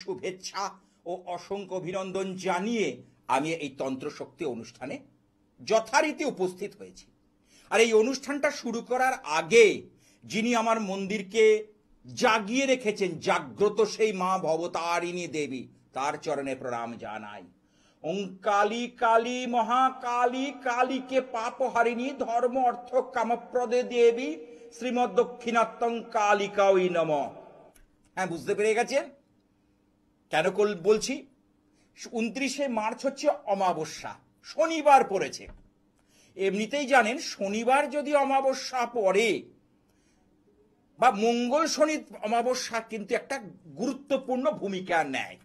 শুভেচ্ছা ও অসংখ্য অভিনন্দন জানিয়ে আমি এই তন্ত্রশক্তি অনুষ্ঠানে যথারীতি উপস্থিত হয়েছি। আর এই অনুষ্ঠানটা শুরু করার আগে যিনি আমার মন্দিরকে জাগিয়ে রেখেছেন, জাগ্রত সেই মা ভবতারিণী দেবী, তার চরণে প্রণাম জানাই। ওং কালী কালী মহাকালী কালীকে পাপহারিণী ধর্ম অর্থ কামপ্রদে দেবী শ্রীমদ দক্ষিণাত্তং কালিকা ওই নম। হ্যাঁ, বুঝতে পেরে গেছেন কেন বলছি। 29শে মার্চ হচ্ছে অমাবস্যা, শনিবার পড়েছে। এমনিতেই জানেন শনিবার যদি অমাবস্যা পড়ে বা মঙ্গল শনি অমাবস্যা কিন্তু একটা গুরুত্বপূর্ণ ভূমিকা নেয়।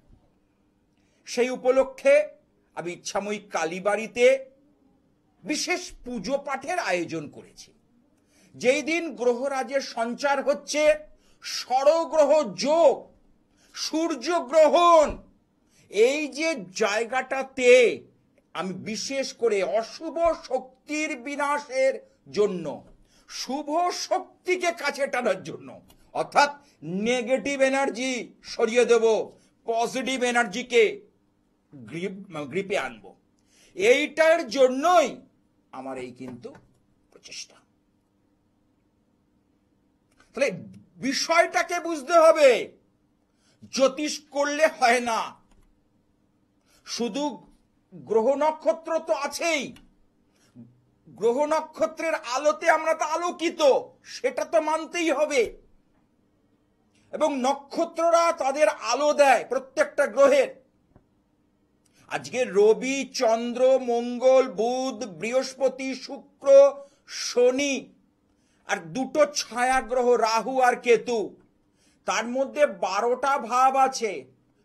সেই উপলক্ষে আমি ইচ্ছাময়ী কালীবাড়িতে বিশেষ পুজো পাঠের আয়োজন করেছি। যেই দিন গ্রহরাজের সঞ্চার হচ্ছে, ষড়গ্রহ যোগ, সূর্যগ্রহণ, এই যে জায়গাটাতে আমি বিশেষ করে অশুভ শক্তির বিনাশের জন্য, শুভ শক্তিকে কাছে টানার জন্য, অর্থাৎ নেগেটিভ এনার্জি সরিয়ে দেব, পজিটিভ এনার্জিকে গ্রিপে আনবো, এইটার জন্যই আমার এই কিন্তু প্রচেষ্টা। তাহলে বিষয়টাকে বুঝতে হবে, জ্যোতিষ করলে হয় না। শুধু গ্রহ নক্ষত্র তো আছেই, গ্রহ নক্ষত্রের আলোতে আমরা তো আলোকিত, সেটা তো মানতেই হবে। এবং নক্ষত্ররা তাদের আলো দেয় প্রত্যেকটা গ্রহের। আজকে রবি, চন্দ্র, মঙ্গল, বুধ, বৃহস্পতি, শুক্র, শনি আর দুটো ছায়া গ্রহ রাহু আর কেতু, তার মধ্যে 12টা ভাব আছে।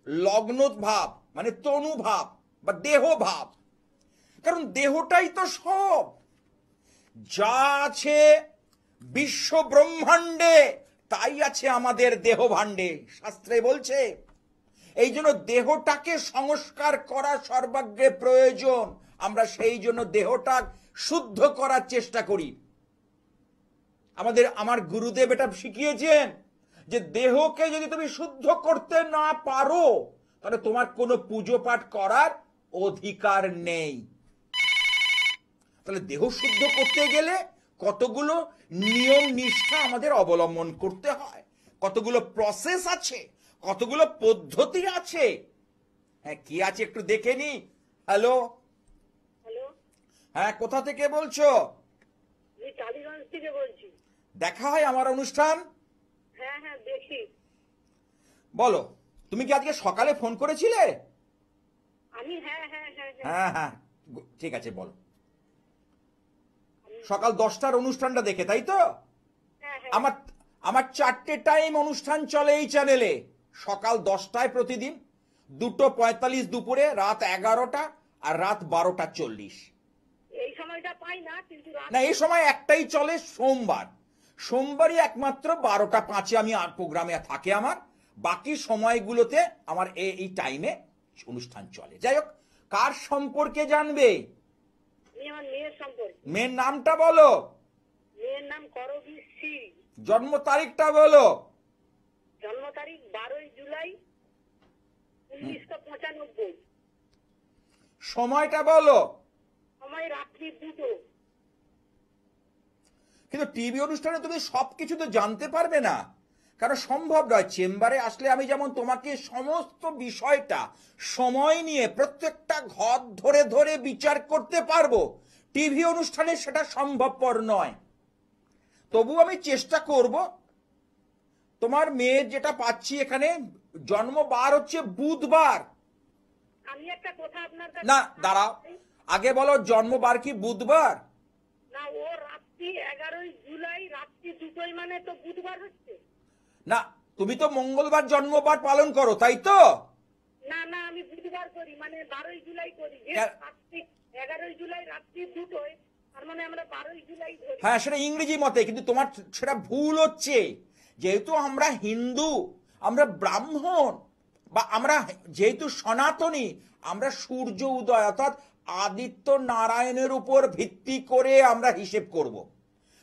লগ্ন ভাব মানে তনু ভাব বা দেহ ভাব, কারণ দেহটাই তো সব যা আছে বিশ্ব ব্রহ্মাণ্ডে, তাই আছে আমাদের দেহ ভাণ্ডে, শাস্ত্রে বলছে। এই জন্য দেহটাকে সংস্কার করা সর্বাগ্রে প্রয়োজন। আমরা সেই জন্য দেহটা শুদ্ধ করার চেষ্টা করি। আমার গুরুদেব এটা শিখিয়েছেন যে দেহকে যদি তুমি শুদ্ধ করতে না পারো, তাহলে তোমার কোনো পুজো পাঠ করার অধিকার নেই। তাহলে দেহ শুদ্ধ করতে গেলে কতগুলো নিয়ম নিষ্ঠা আমাদের অবলম্বন করতে হয়, কতগুলো প্রসেস আছে, কতগুলো পদ্ধতি আছে। হ্যাঁ, কি আছে একটু দেখে নি। হ্যালো, হ্যাঁ, কোথা থেকে বলছো? টালিগঞ্জ থেকে বলছি। দেখা হয় আমার অনুষ্ঠান? হ্যাঁ হ্যাঁ দেখি। বলো, তুমি কি আজকে সকালে ফোন করেছিলে? আমি হ্যাঁ হ্যাঁ হ্যাঁ হ্যাঁ হ্যাঁ, ঠিক আছে, বলো। সকাল 10টার অনুষ্ঠানটা দেখে, তাই তো? আমার 4টে টাইম অনুষ্ঠান চলে এই চ্যানেলে। সকাল 10টায় প্রতিদিন, 2:45 দুপুরে, রাত 11টা আর রাত 12:40। এই সময়টা পাই না, কিন্তু না, এই সময় একটাই চলে, সোমবারই একমাত্র 12:05 আমি প্রোগ্রামে থাকে আমার। বাকি সময়গুলোতে আমার এই টাইমে অনুষ্ঠান চলে। যাই হোক, কার সম্পর্কে জানবে? আমার মেয়ের সম্পর্কে। মেয়ের নামটা বলো। মেয়ের নাম করবী শ্রী। জন্ম তারিখটা বলো। জন্ম তারিখ 12ই জুলাই 1995। সময়টা বলো। সময় রাত্রি 2টো। কিন্তু টিভি অনুষ্ঠানে তুমি সবকিছু তো জানতে পারবে না, কারণ সম্ভব নয়। চেম্বারে আসলে আমি যেমন তোমাকে সমস্ত বিষয়টা সময় নিয়ে প্রত্যেকটা ঘর ধরে ধরে বিচার করতে পারবো, টিভি অনুষ্ঠানে সেটা সম্ভবপর নয়। তবু আমি চেষ্টা করব। তোমার মেয়ের যেটা পাচ্ছি এখানে, জন্মবার হচ্ছে বুধবার। আমি একটা কথা আপনার কাছে। না, দাঁড়াও, আগে বলো জন্মবার কি বুধবার? না, ও রাত্রি 11ই জুলাই রাত্রি 2টোয়, মানে তো বুধবার হচ্ছে না। তুমি তো মঙ্গলবার জন্মবার পালন করো, তাই তো? না না, আমি বুধবার করি, মানে 12ই জুলাই করি। 11ই জুলাই রাত্রি 2টোয়, তার মানে আমরা 12ই জুলাই ধরি। হ্যাঁ, সেটা ইংরেজি মতে, কিন্তু তোমার সেটা ভুল হচ্ছে। যেহেতু আমরা হিন্দু, আমরা ব্রাহ্মণ, বা আমরা যেহেতু সনাতনী, আমরা সূর্য উদয় অর্থাৎ আদিত্য নারায়ণের উপর ভিত্তি করে আমরা হিসেব করব।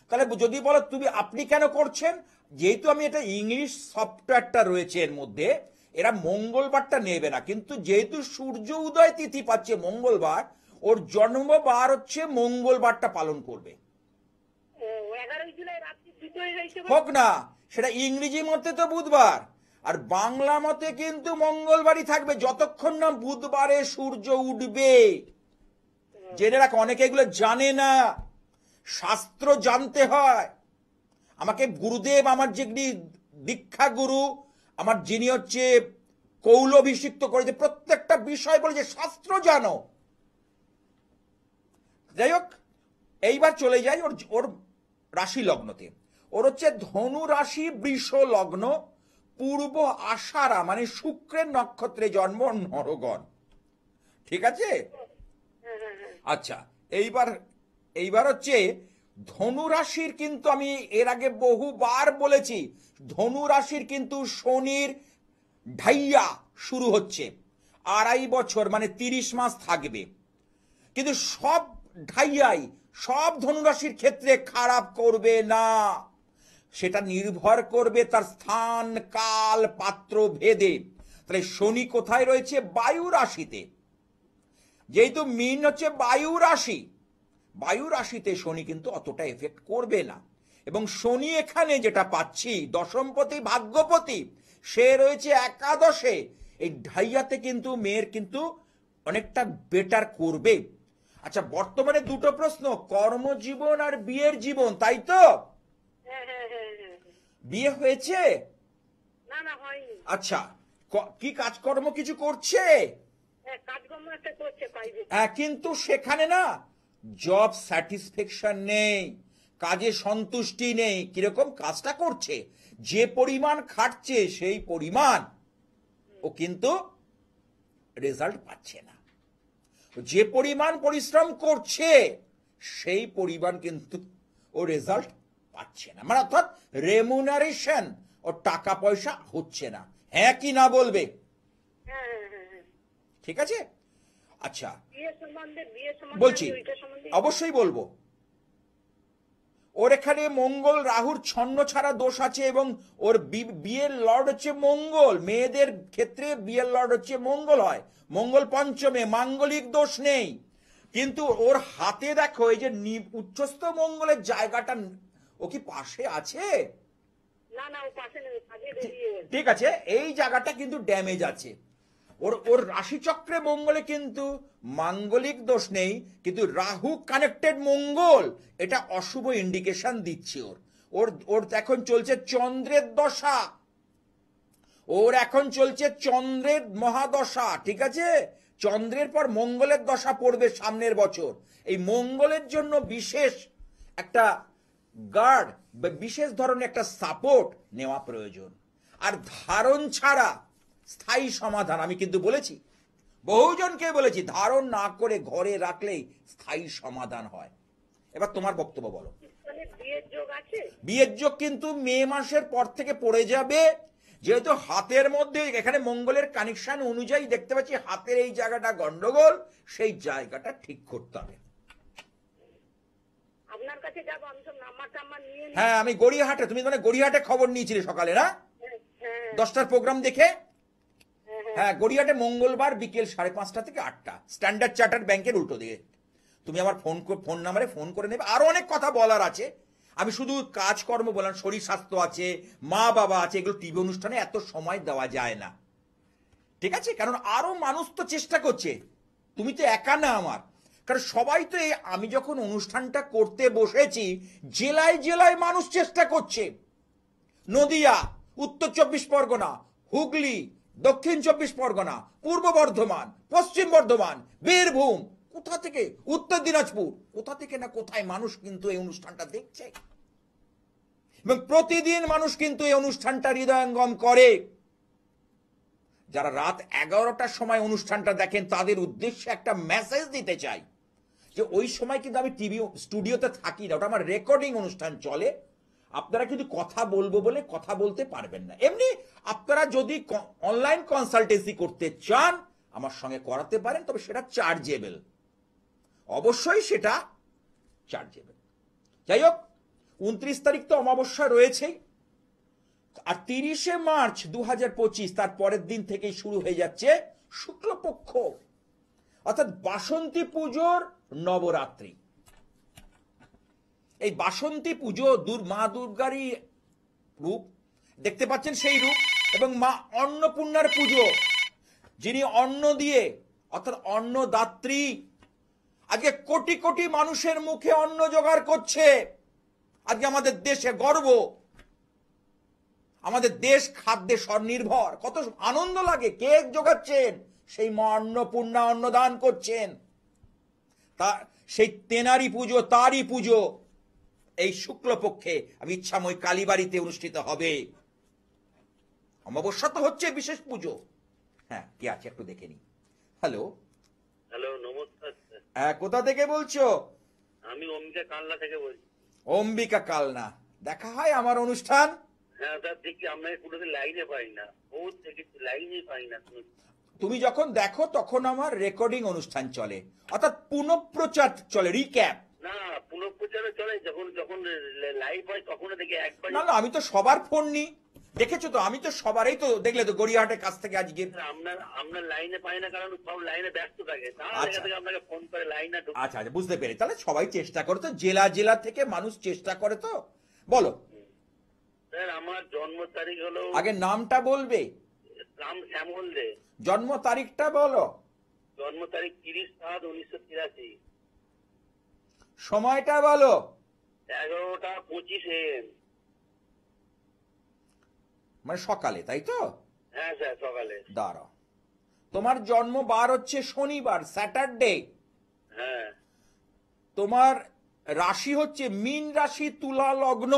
তাহলে যদি বলো আপনি কেন করছেন, যেহেতু আমি এটা ইংলিশ সফটওয়্যারটা রয়েছে এর মধ্যে, এরা মঙ্গলবারটা নেবে না, কিন্তু যেহেতু সূর্য উদয় তিথি পাচ্ছে মঙ্গলবার, ওর জন্মবার হচ্ছে মঙ্গলবারটা পালন করবে। ও 11 জুলাই রাত্রি 2টোয় হয়েছে বলে? হোক না, সেটা ইংরেজি মতে তো বুধবার, আর বাংলা মতে কিন্তু মঙ্গলবারই থাকবে যতক্ষণ না বুধবারে সূর্য উঠবে। জেনে রাখ, অনেকে এগুলো জানে না, শাস্ত্র জানতে হয়। আমাকে গুরুদেব, আমার যিনি দীক্ষা গুরু, আমার যিনি হচ্ছে কৌলভিষিক্ত করেছে, প্রত্যেকটা বিষয় বলে যে শাস্ত্র জানো। যাই হোক, এইবার চলে যাই ওর ওর রাশি লগ্নতে। ওর হচ্ছে ধনু রাশি, বৃষ লগ্ন, পূর্ব আষাঢ়া মানে শুক্রের নক্ষত্রে জন্ম, নরগণ। ঠিক আছে? আচ্ছা, এইবার এইবার হচ্ছে ধনু রাশির, কিন্তু আমি এর আগে বহুবার বলেছি, ধনু রাশির কিন্তু শনির ঢাইয়া শুরু হচ্ছে, 2.5 বছর মানে 30 মাস থাকবে। কিন্তু সব ঢাইয়াই সব ধনুরাশির ক্ষেত্রে খারাপ করবে না, সেটা নির্ভর করবে তার স্থান, কাল, পাত্র ভেদে। তাহলে শনি কোথায় রয়েছে? বায়ু রাশিতে। যেহেতু মীন হচ্ছে বায়ু রাশি, বায়ু রাশিতে শনি কিন্তু অতটা এফেক্ট করবে না। এবং শনি এখানে যেটা পাচ্ছি, দশমপতি ভাগ্যপতি, সে রয়েছে একাদশে। এই ঢাইয়াতে কিন্তু মেয়ের কিন্তু অনেকটা বেটার করবে। আচ্ছা, বর্তমানে দুটো প্রশ্ন, কর্মজীবন আর বিয়ের জীবন, তাই তো? হ্যাঁ। বিয়ে হয়েছে? না না হয়নি। আচ্ছা, কি কাজকর্ম কিছু করছে? হ্যাঁ, কাজকর্ম একটা করছে প্রাইভেট। হ্যাঁ, কিন্তু সেখানে না জব স্যাটিসফ্যাকশন নেই, কাজে সন্তুষ্টি নেই। কিরকম কাজটা করছে, যে পরিমাণ খাটছে সেই পরিমাণ ও কিন্তু রেজাল্ট পাচ্ছে না। যে পরিমাণ পরিশ্রম করছে সেই পরিমাণ কিন্তু ও রেজাল্ট পাচ্ছে না, মানে অর্থাৎ রেমুনারেশন ও টাকা পয়সা হচ্ছে না। হ্যাঁ কি না বলবে? হ্যাঁ। ঠিক আছে? আচ্ছা, বিয়ের সম্বন্ধে বলছি, ওইটা সম্বন্ধে অবশ্যই বলবো। ওর এখানে মঙ্গল রাহুর ছন্ন ছাড়া দোষ আছে, এবং ওর বিয়ের লর্ড হচ্ছে মঙ্গল। মেয়েদের ক্ষেত্রে বিয়ের লর্ড হচ্ছে মঙ্গল হয়, মঙ্গল পঞ্চমে, মাঙ্গলিক দোষ নেই। কিন্তু ওর হাতে দেখো এই যে উচ্চস্থ মঙ্গলের জায়গাটা, ও কি পাশে আছে? না ও পাশে নেই, আগে বেরিয়ে গেছে। ঠিক আছে, এই জায়গাটা কিন্তু ড্যামেজ আছে। ওর ওর রাশিচক্রে মঙ্গলে কিন্তু মাঙ্গলিক দোষ নেই, কিন্তু রাহু কানেক্টেড মঙ্গল, এটা অশুভ ইন্ডিকেশন দিচ্ছে। ওর ওর ওর এখন চলছে চন্দ্রের দশা, ওর এখন চলছে চন্দ্রের মহাদশা। ঠিক আছে? চন্দ্রের পর মঙ্গলের দশা পড়বে সামনের বছর। এই মঙ্গলের জন্য বিশেষ একটা গার্ড বা বিশেষ ধরনের একটা সাপোর্ট নেওয়া প্রয়োজন। আর ধারণ ছাড়া স্থায়ী সমাধান, আমি কিন্তু বলেছি, বহুজনকে বলেছি, ধারণ না করে ঘরে রাখলেই স্থায়ী সমাধান হয়। এবার তোমার বক্তব্য বলো। মানে বিয়ের যোগ আছে? বিয়ের যোগ কিন্তু মে মাসের পর থেকে পড়ে যাবে, যেহেতু হাতের মধ্যে এখানে মঙ্গলের কানেকশন অনুযায়ী দেখতে পাচ্ছি হাতের এই জায়গাটা গন্ডগোল, সেই জায়গাটা ঠিক করতে হবে। আপনার কাছে যাবো, আমি সব নাম্বার টাম্বার নিয়ে নিই। হ্যাঁ, আমি গড়িয়াহাটে, তুমি মানে গড়িয়াহাটে খবর নিয়েছিলে সকালে না, হ্যাঁ 10টার প্রোগ্রাম দেখে? হ্যাঁ, গড়িয়াহাটে মঙ্গলবার বিকেল 5:30 থেকে 8টা, স্ট্যান্ডার্ড চার্টার্ড ব্যাংকের উল্টো দিকে। তুমি আমার ফোন নাম্বারে ফোন করে নেবে। আরো অনেক কথা বলার আছে, আমি শুধু কাজকর্ম বললাম, শরীর স্বাস্থ্য আছে, মা বাবা আছে, এগুলো টিভি অনুষ্ঠানে এত সময় দেওয়া যায় না। ঠিক আছে? কারণ আরো মানুষ তো চেষ্টা করছে, তুমি তো একা না আমার। কারণ সবাই তো এই, আমি যখন অনুষ্ঠানটা করতে বসেছি, জেলায় জেলায় মানুষ চেষ্টা করছে। নদিয়া, উত্তর 24 পরগনা, হুগলি, দক্ষিণ 24 পরগনা, পূর্ব বর্ধমান, পশ্চিম বর্ধমান, বীরভূম, কোথা থেকে, উত্তর দিনাজপুর, কোথা থেকে না কোথায় মানুষ কিন্তু এই অনুষ্ঠানটা দেখছে। এবং প্রতিদিন মানুষ কিন্তু এই অনুষ্ঠানটা হৃদয়ঙ্গম করে। যারা রাত 11টার সময় অনুষ্ঠানটা দেখেন, তাদের উদ্দেশ্যে একটা মেসেজ দিতে চাই যে ওই সময় কিন্তু আমি টিভি স্টুডিওতে থাকি না, ওটা আমার রেকর্ডিং অনুষ্ঠান চলে। আপনারা কিন্তু কথা বলবো বলে কথা বলতে পারবেন না। এমনি আপনারা যদি অনলাইন কনসালটেন্সি করতে চান আমার সঙ্গে করাতে পারেন, তবে সেটা চার্জেবল, অবশ্যই সেটা চার্জেবল। যাই হোক, 29 তারিখ তো অমাবস্যা রয়েছেই, আর 30শে মার্চ 2025 তার পরের দিন থেকেই শুরু হয়ে যাচ্ছে শুক্লপক্ষ, অর্থাৎ বাসন্তী পুজোর নবরাত্রি। এই বাসন্তী পুজো মা দুর্গারই রূপ, দেখতে পাচ্ছেন সেই রূপ, এবং মা অন্নপূর্ণার পুজো, যিনি অন্ন দিয়ে, অর্থাৎ অন্নদাত্রী, আজকে কোটি কোটি মানুষের মুখে অন্ন জোগাড় করছে। আজকে আমাদের দেশে গর্ব, আমাদের দেশ খাদ্যে স্বনির্ভর, কত আনন্দ লাগে। কেক জোগাচ্ছেন, সেই মা অন্নপূর্ণা অন্নদান করছেন। তা সেই তেনারি পুজো, তারই পুজো এই শুক্লপক্ষে আমি ইচ্ছাময় কালীবাড়িতে অনুষ্ঠিত হবে। অমাবস্যা তো হচ্ছে বিশেষ পুজো। হ্যাঁ, কি আছে একটু দেখে নি। হ্যালো হ্যালো, নমস্কার স্যার। হ্যাঁ, কোথা থেকে বলছো? আমি অম্বিকা কালনা থেকে বলছি। অম্বিকা কালনা, দেখা হয় আমার অনুষ্ঠান। হ্যাঁ স্যার, দেখি আপনাকে কোনোদিন লাইনে পাই না, বহুত দেখেছি লাইনেই পাই না। তুমি যখন দেখো তখন আমার রেকর্ডিং অনুষ্ঠান চলে, অর্থাৎ পুনঃপ্রচার চলে, রিক্যাপ। না, পুনঃপ্রচারে চলে, যখন যখন লাইভ হয় তখন দেখি একবার। না না, আমি তো সবার ফোন নিই, দেখেছো তো, আমি তো সবারই তো দেখলে তো, গড়িয়াহাটের কাছ থেকে আজকে। আপনার লাইনে পাই না কারণ সব লাইনে ব্যস্ত থাকে, আচ্ছা। থেকে আপনাকে ফোন করে লাইনে ঢুকে। আচ্ছা আচ্ছা, বুঝতে পেরে। তাহলে সবাই চেষ্টা করে তো, জেলা জেলা থেকে মানুষ চেষ্টা করে তো। বলো স্যার, আমার জন্ম তারিখ হলো, আগে নামটা বলবে, রাম শ্যামল দে। জন্ম তারিখটা বলো। জন্ম তারিখ 30/7/1983। সময়টা বলো। 11টা 25 AM। মানে সকালে, তাই তো? হ্যাঁ স্যার, সকালে। দাঁড়াও, তোমার জন্ম বার হচ্ছে শনিবার, স্যাটারডে। হ্যাঁ। তোমার রাশি হচ্ছে মীন রাশি, তুলা লগ্ন।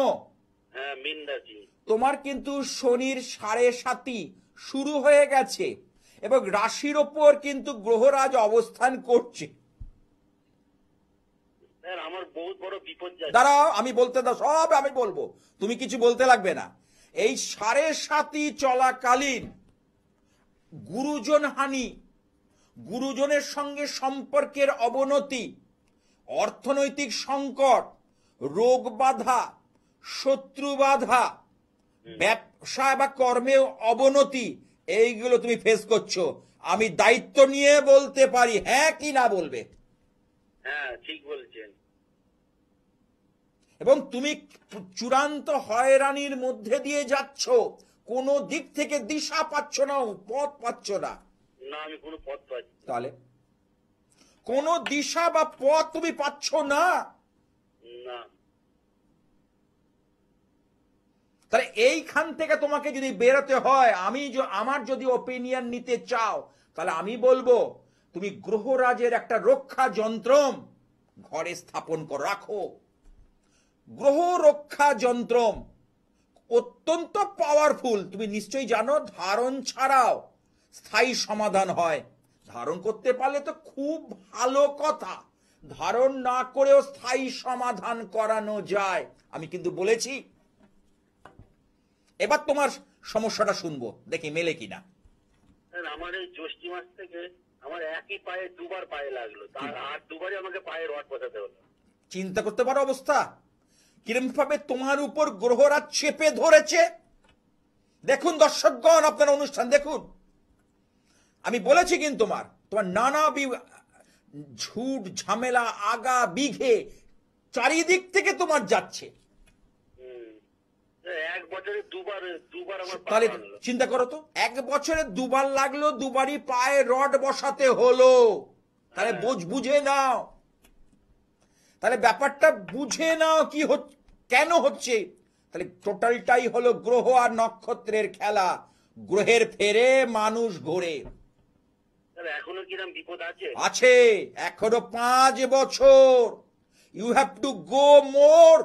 হ্যাঁ, মিন রাশি। তোমার কিন্তু শনির 7.5 শুরু হয়ে গেছে, এবং রাশির ওপর কিন্তু গ্রহরাজ অবস্থান করছে। স্যার, আমার বহুত বড় বিপদ যাচ্ছে। দাঁড়াও, আমি বলতে দাও, সব আমি বলবো, তুমি কিছু বলতে লাগবে না। এই 7.5 চলাকালীন গুরুজন হানি, গুরুজনের সঙ্গে সম্পর্কের অবনতি, অর্থনৈতিক সংকট, রোগ বাধা, শত্রু বাধা, ব্যবসা বা কর্মেও অবনতি, এইগুলো তুমি ফেস করছো। আমি দায়িত্ব নিয়ে বলতে পারি, হ্যাঁ কি না বলবে? হ্যাঁ, ঠিক বলছেন। এবং তুমি চূড়ান্ত হয়রানির মধ্যে দিয়ে যাচ্ছ, কোনো দিক থেকে দিশা পাচ্ছ না, পথ পাচ্ছ না। না, আমি কোনো পথ পাচ্ছি তাহলে কোনো দিশা বা পথ তুমি পাচ্ছ না, না। তাহলে এইখান থেকে তোমাকে যদি বেরোতে হয়, আমার যদি ওপিনিয়ন নিতে চাও, তাহলে আমি বলবো তুমি গ্রহরাজের একটা রক্ষা যন্ত্রম ঘরে স্থাপন করে রাখো। গ্রহ রক্ষা যন্ত্রম অত্যন্ত পাওয়ারফুল, তুমি নিশ্চয়ই জানো। ধারণ ছাড়াও স্থায়ী সমাধান হয়, ধারণ করতে পারলে তো খুব ভালো কথা, ধারণ না করেও স্থায়ী সমাধান করানো যায়। আমি কিন্তু বলেছি। এবার তোমার সমস্যাটা শুনবো, দেখি মেলে কিনা। স্যার, আমার এই জ্যৈষ্ঠী মাস থেকে আমার একই পায়ে দুবার পায়ে লাগলো, তার আর দুবারই আমাকে পায়ে রড বসাতে হলো। চিন্তা করতে পারো অবস্থা কিরম ভাবে তোমার উপর গ্রহরা চেপে ধরেছে। দেখুন দর্শকগণ, আপনার অনুষ্ঠান দেখুন। আমি বলেছি কিন্তু তোমার নানা ঝুট ঝামেলা আগা বিঘে চারিদিক থেকে তোমার যাচ্ছে। এক বছরে দুবার আমার পা তাহলে ভাঙলো। চিন্তা করো তো, 1 বছরে দুবার লাগলো, দুবারই পায়ে রড বসাতে হলো। তাহলে বুঝে নাও, তাহলে ব্যাপারটা বুঝে নাও কি কেন হচ্ছে। তাহলে টোটালটাই হলো গ্রহ আর নক্ষত্রের খেলা। গ্রহের ফেরে মানুষ ঘোরে। এখনো কিরম বিপদ আছে? আছে, এখনো 5 বছর। You have to go more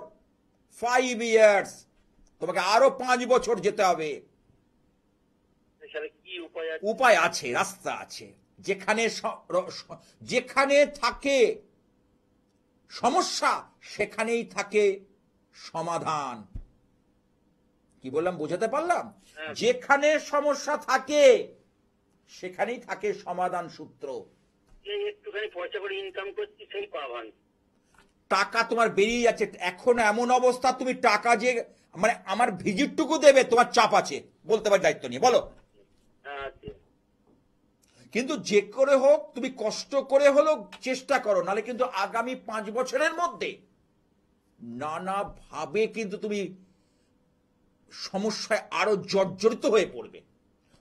5 years, তোমাকে আরো 5 বছর যেতে হবে। কি উপায় আছে? উপায় আছে, রাস্তা আছে। যেখানে থাকে সমস্যা, সেখানেই থাকে সমাধান। কি বললাম, বোঝাতে পারলাম? যেখানে সমস্যা থাকে সেখানেই থাকে সমাধান সূত্র। একটুখানি পয়সা করে ইনকাম করছি, সেই পা ভাঙ। টাকা তোমার বেরিয়ে যাচ্ছে। এখন এমন অবস্থা, তুমি টাকা যে মানে আমার ভিজিটটুকু দেবে, তোমার চাপ আছে, বলতে পারি দায়িত্ব নিয়ে, বলো। হ্যাঁ, কিন্তু যে করে হোক তুমি কষ্ট করে হলেও চেষ্টা করো, নাহলে কিন্তু আগামী 5 বছরের মধ্যে নানাভাবে কিন্তু তুমি সমস্যায় আরো জর্জরিত হয়ে পড়বে।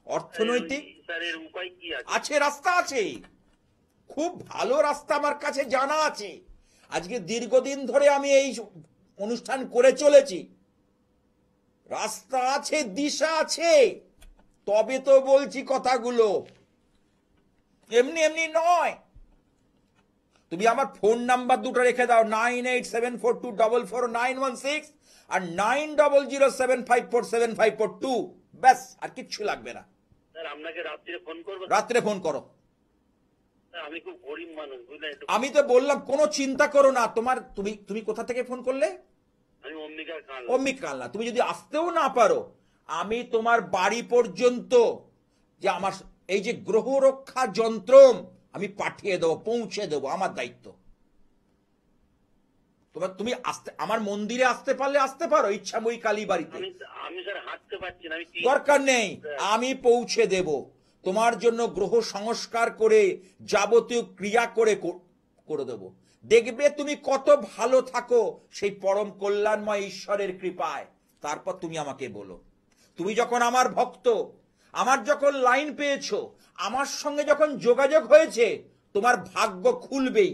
অর্থনৈতিক স্যার এর উপায় কি আছে? আছে, রাস্তা আছে, খুব ভালো রাস্তা আমার কাছে জানা আছে। আজকে দীর্ঘদিন ধরে আমি এই অনুষ্ঠান করে চলেছি, রাস্তা আছে, দিশা আছে, তবে তো বলছি কথাগুলো, এমনি এমনি নয়। তুমি আমার ফোন নাম্বার দুটো রেখে দাও, 9874244916 আর 9007547542, ব্যাস, আর কিচ্ছু লাগবে না। স্যার আপনাকে রাত্রে ফোন করবো? রাত্রে ফোন করো। স্যার আমি খুব গরিব মানুষ, বুঝলেন, একটু আমি তো বললাম কোনো চিন্তা করো না। তোমার তুমি তুমি কোথা থেকে ফোন করলে? আমি অম্বিকার খান। অমিক কালনা। তুমি যদি আসতেও না পারো, আমি তোমার বাড়ি পর্যন্ত যে আমার এই যে গ্রহ রক্ষা যন্ত্র আমি পাঠিয়ে দেবো, পৌঁছে দেবো, আমার দায়িত্ব। তোমার তুমি আসতে, আমার মন্দিরে আসতে পারলে আসতে পারো, ইচ্ছাময়ী কালী বাড়িতে। আমি স্যার হাঁটতে পারছি না, আমি দরকার নেই, আমি পৌঁছে দেব। তোমার জন্য গ্রহ সংস্কার করে যাবতীয় ক্রিয়া করে দেব। দেখবে তুমি কত ভালো থাকো সেই পরম কল্যাণময় ঈশ্বরের কৃপায়। তারপর তুমি আমাকে বলো। তুমি যখন আমার ভক্ত, আমার যখন লাইন পেয়েছো, আমার সঙ্গে যখন যোগাযোগ হয়েছে, তোমার ভাগ্য খুলবেই,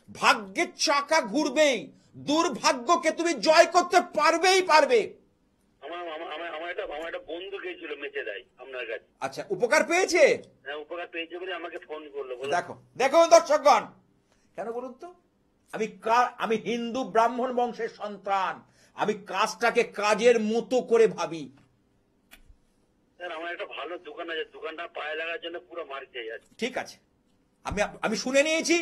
ভাগ্যের চাকা ঘুরবেই, দুর্ভাগ্যকে তুমি জয় করতে পারবেই পারবে। আমার একটা বন্ধু গেছিল মেচে দেয় আপনার কাছে। আচ্ছা, উপকার পেয়েছে? হ্যাঁ, উপকার পেয়েছে বলে আমাকে ফোন করলো। দেখো দেখো দর্শকগণ, কেন বলুন তো, আমি হিন্দু ব্রাহ্মণ বংশের সন্তান, আমি কাজটাকে কাজের মতো করে ভাবি। স্যার আমার একটা ভালো দোকান আছে, দোকানটা পায়ে লাগার জন্য পুরো মার খেয়ে যাচ্ছে। ঠিক আছে, আমি শুনে নিয়েছি।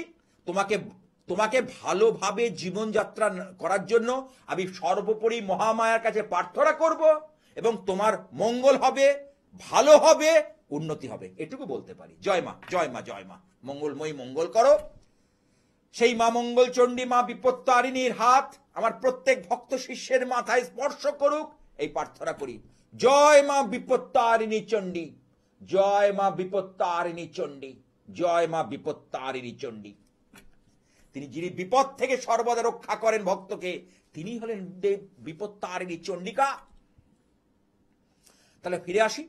তোমাকে ভালোভাবে জীবনযাত্রা করার জন্য আমি সর্বোপরি মহামায়ার কাছে প্রার্থনা করব, এবং তোমার মঙ্গল হবে, ভালো হবে, উন্নতি হবে, এটুকু বলতে পারি। জয় মা, জয় মা, জয় মা। মঙ্গলময়ী মঙ্গল করো। সেই মা মঙ্গল চণ্ডী, মা বিপত্তারিণীর হাত আমার প্রত্যেক ভক্ত শিষ্যের মাথায় স্পর্শ করুক, এই প্রার্থনা করি। জয় মা বিপত্তারিণী চণ্ডী, জয় মা বিপত্তারিণী চণ্ডী, জয় মা বিপত্তারিণী চণ্ডী। যিনি বিপদ থেকে সর্বদা রক্ষা করেন ভক্তকে, তিনি হলেন দেব বিপত্তারিণী চণ্ডিকা। তাহলে ফিরে আসি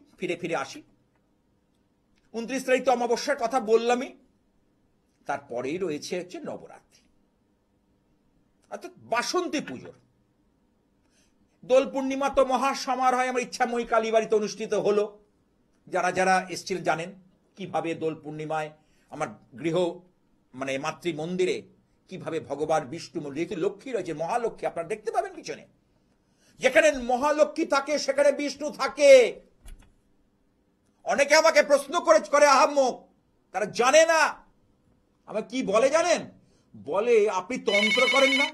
29 তারিখ তো অমাবস্যার কথা বললামই, তারপরেই রয়েছে হচ্ছে নবরাত্রি, অর্থাৎ বাসন্তী পুজোর দোল পূর্ণিমা তো মহাসমারোহে আমার ইচ্ছাময়ী কালী বাড়িতে অনুষ্ঠিত হলো। যারা যারা এসেছিলেন জানেন কিভাবে দোল পূর্ণিমায় আমার গৃহ মানে মাতৃ মন্দিরে কিভাবে ভগবান বিষ্ণু, যেহেতু লক্ষ্মী রয়েছে, মহালক্ষ্মী, আপনারা দেখতে পাবেন পিছনে, যেখানে মহালক্ষ্মী থাকে সেখানে বিষ্ণু থাকে। অনেকে আমাকে প্রশ্ন করে আহাম্মক, তারা জানে না আমার কি বলে জানেন, বলে আপনি তন্ত্র করেন না?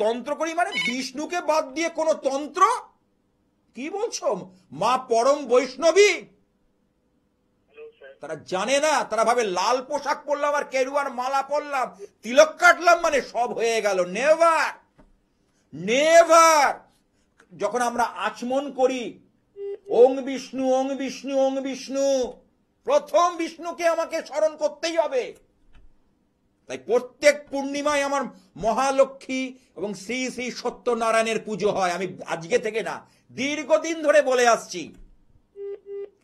তন্ত্র করি মানে বিষ্ণুকে বাদ দিয়ে কোন তন্ত্র? কি বলছো, মা পরম বৈষ্ণবী। তারা জানে না, তারা ভাবে লাল পোশাক পরলাম আর কেরুয়ার মালা পরলাম, তিলক কাটলাম মানে সব হয়ে গেল। Never never. যখন আমরা আচমন করি ওং বিষ্ণু ওং বিষ্ণু ওং বিষ্ণু, প্রথম বিষ্ণুকে আমাকে স্মরণ করতেই হবে। তাই প্রত্যেক পূর্ণিমায় আমার মহালক্ষ্মী এবং শ্রী শ্রী সত্যনারায়ণের পুজো হয়। আমি আজকে থেকে না, দীর্ঘদিন ধরে বলে আসছি।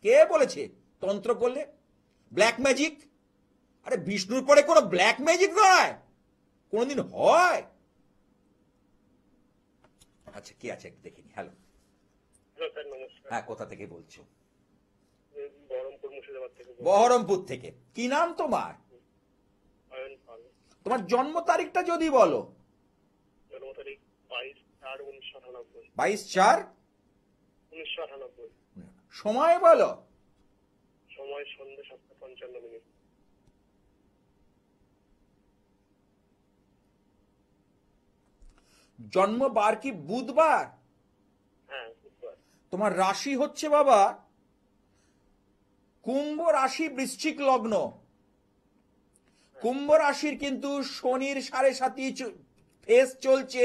কে বলেছে তন্ত্র করলে ব্ল্যাক ম্যাজিক? আরে বিষ্ণুর পরে কোনো ব্ল্যাক ম্যাজিক নয়, কোনদিন হয়? আচ্ছা, কে আছে দেখিনি। হ্যালো, হ্যাঁ, কোথা থেকে বলছো? বহরমপুর থেকে। কি নাম তোমার? তোমার জন্ম তারিখটা যদি বলো। 22/4/1998। সময় বলো। সময় সন্ধ্যা 7:55। জন্মবার কি বুধবার? হ্যাঁ, বুধবার। তোমার রাশি হচ্ছে বাবা কুম্ভ রাশি, বৃশ্চিক লগ্ন। কুম্ভ রাশির কিন্তু শনির 7.5 ফেজ চলছে,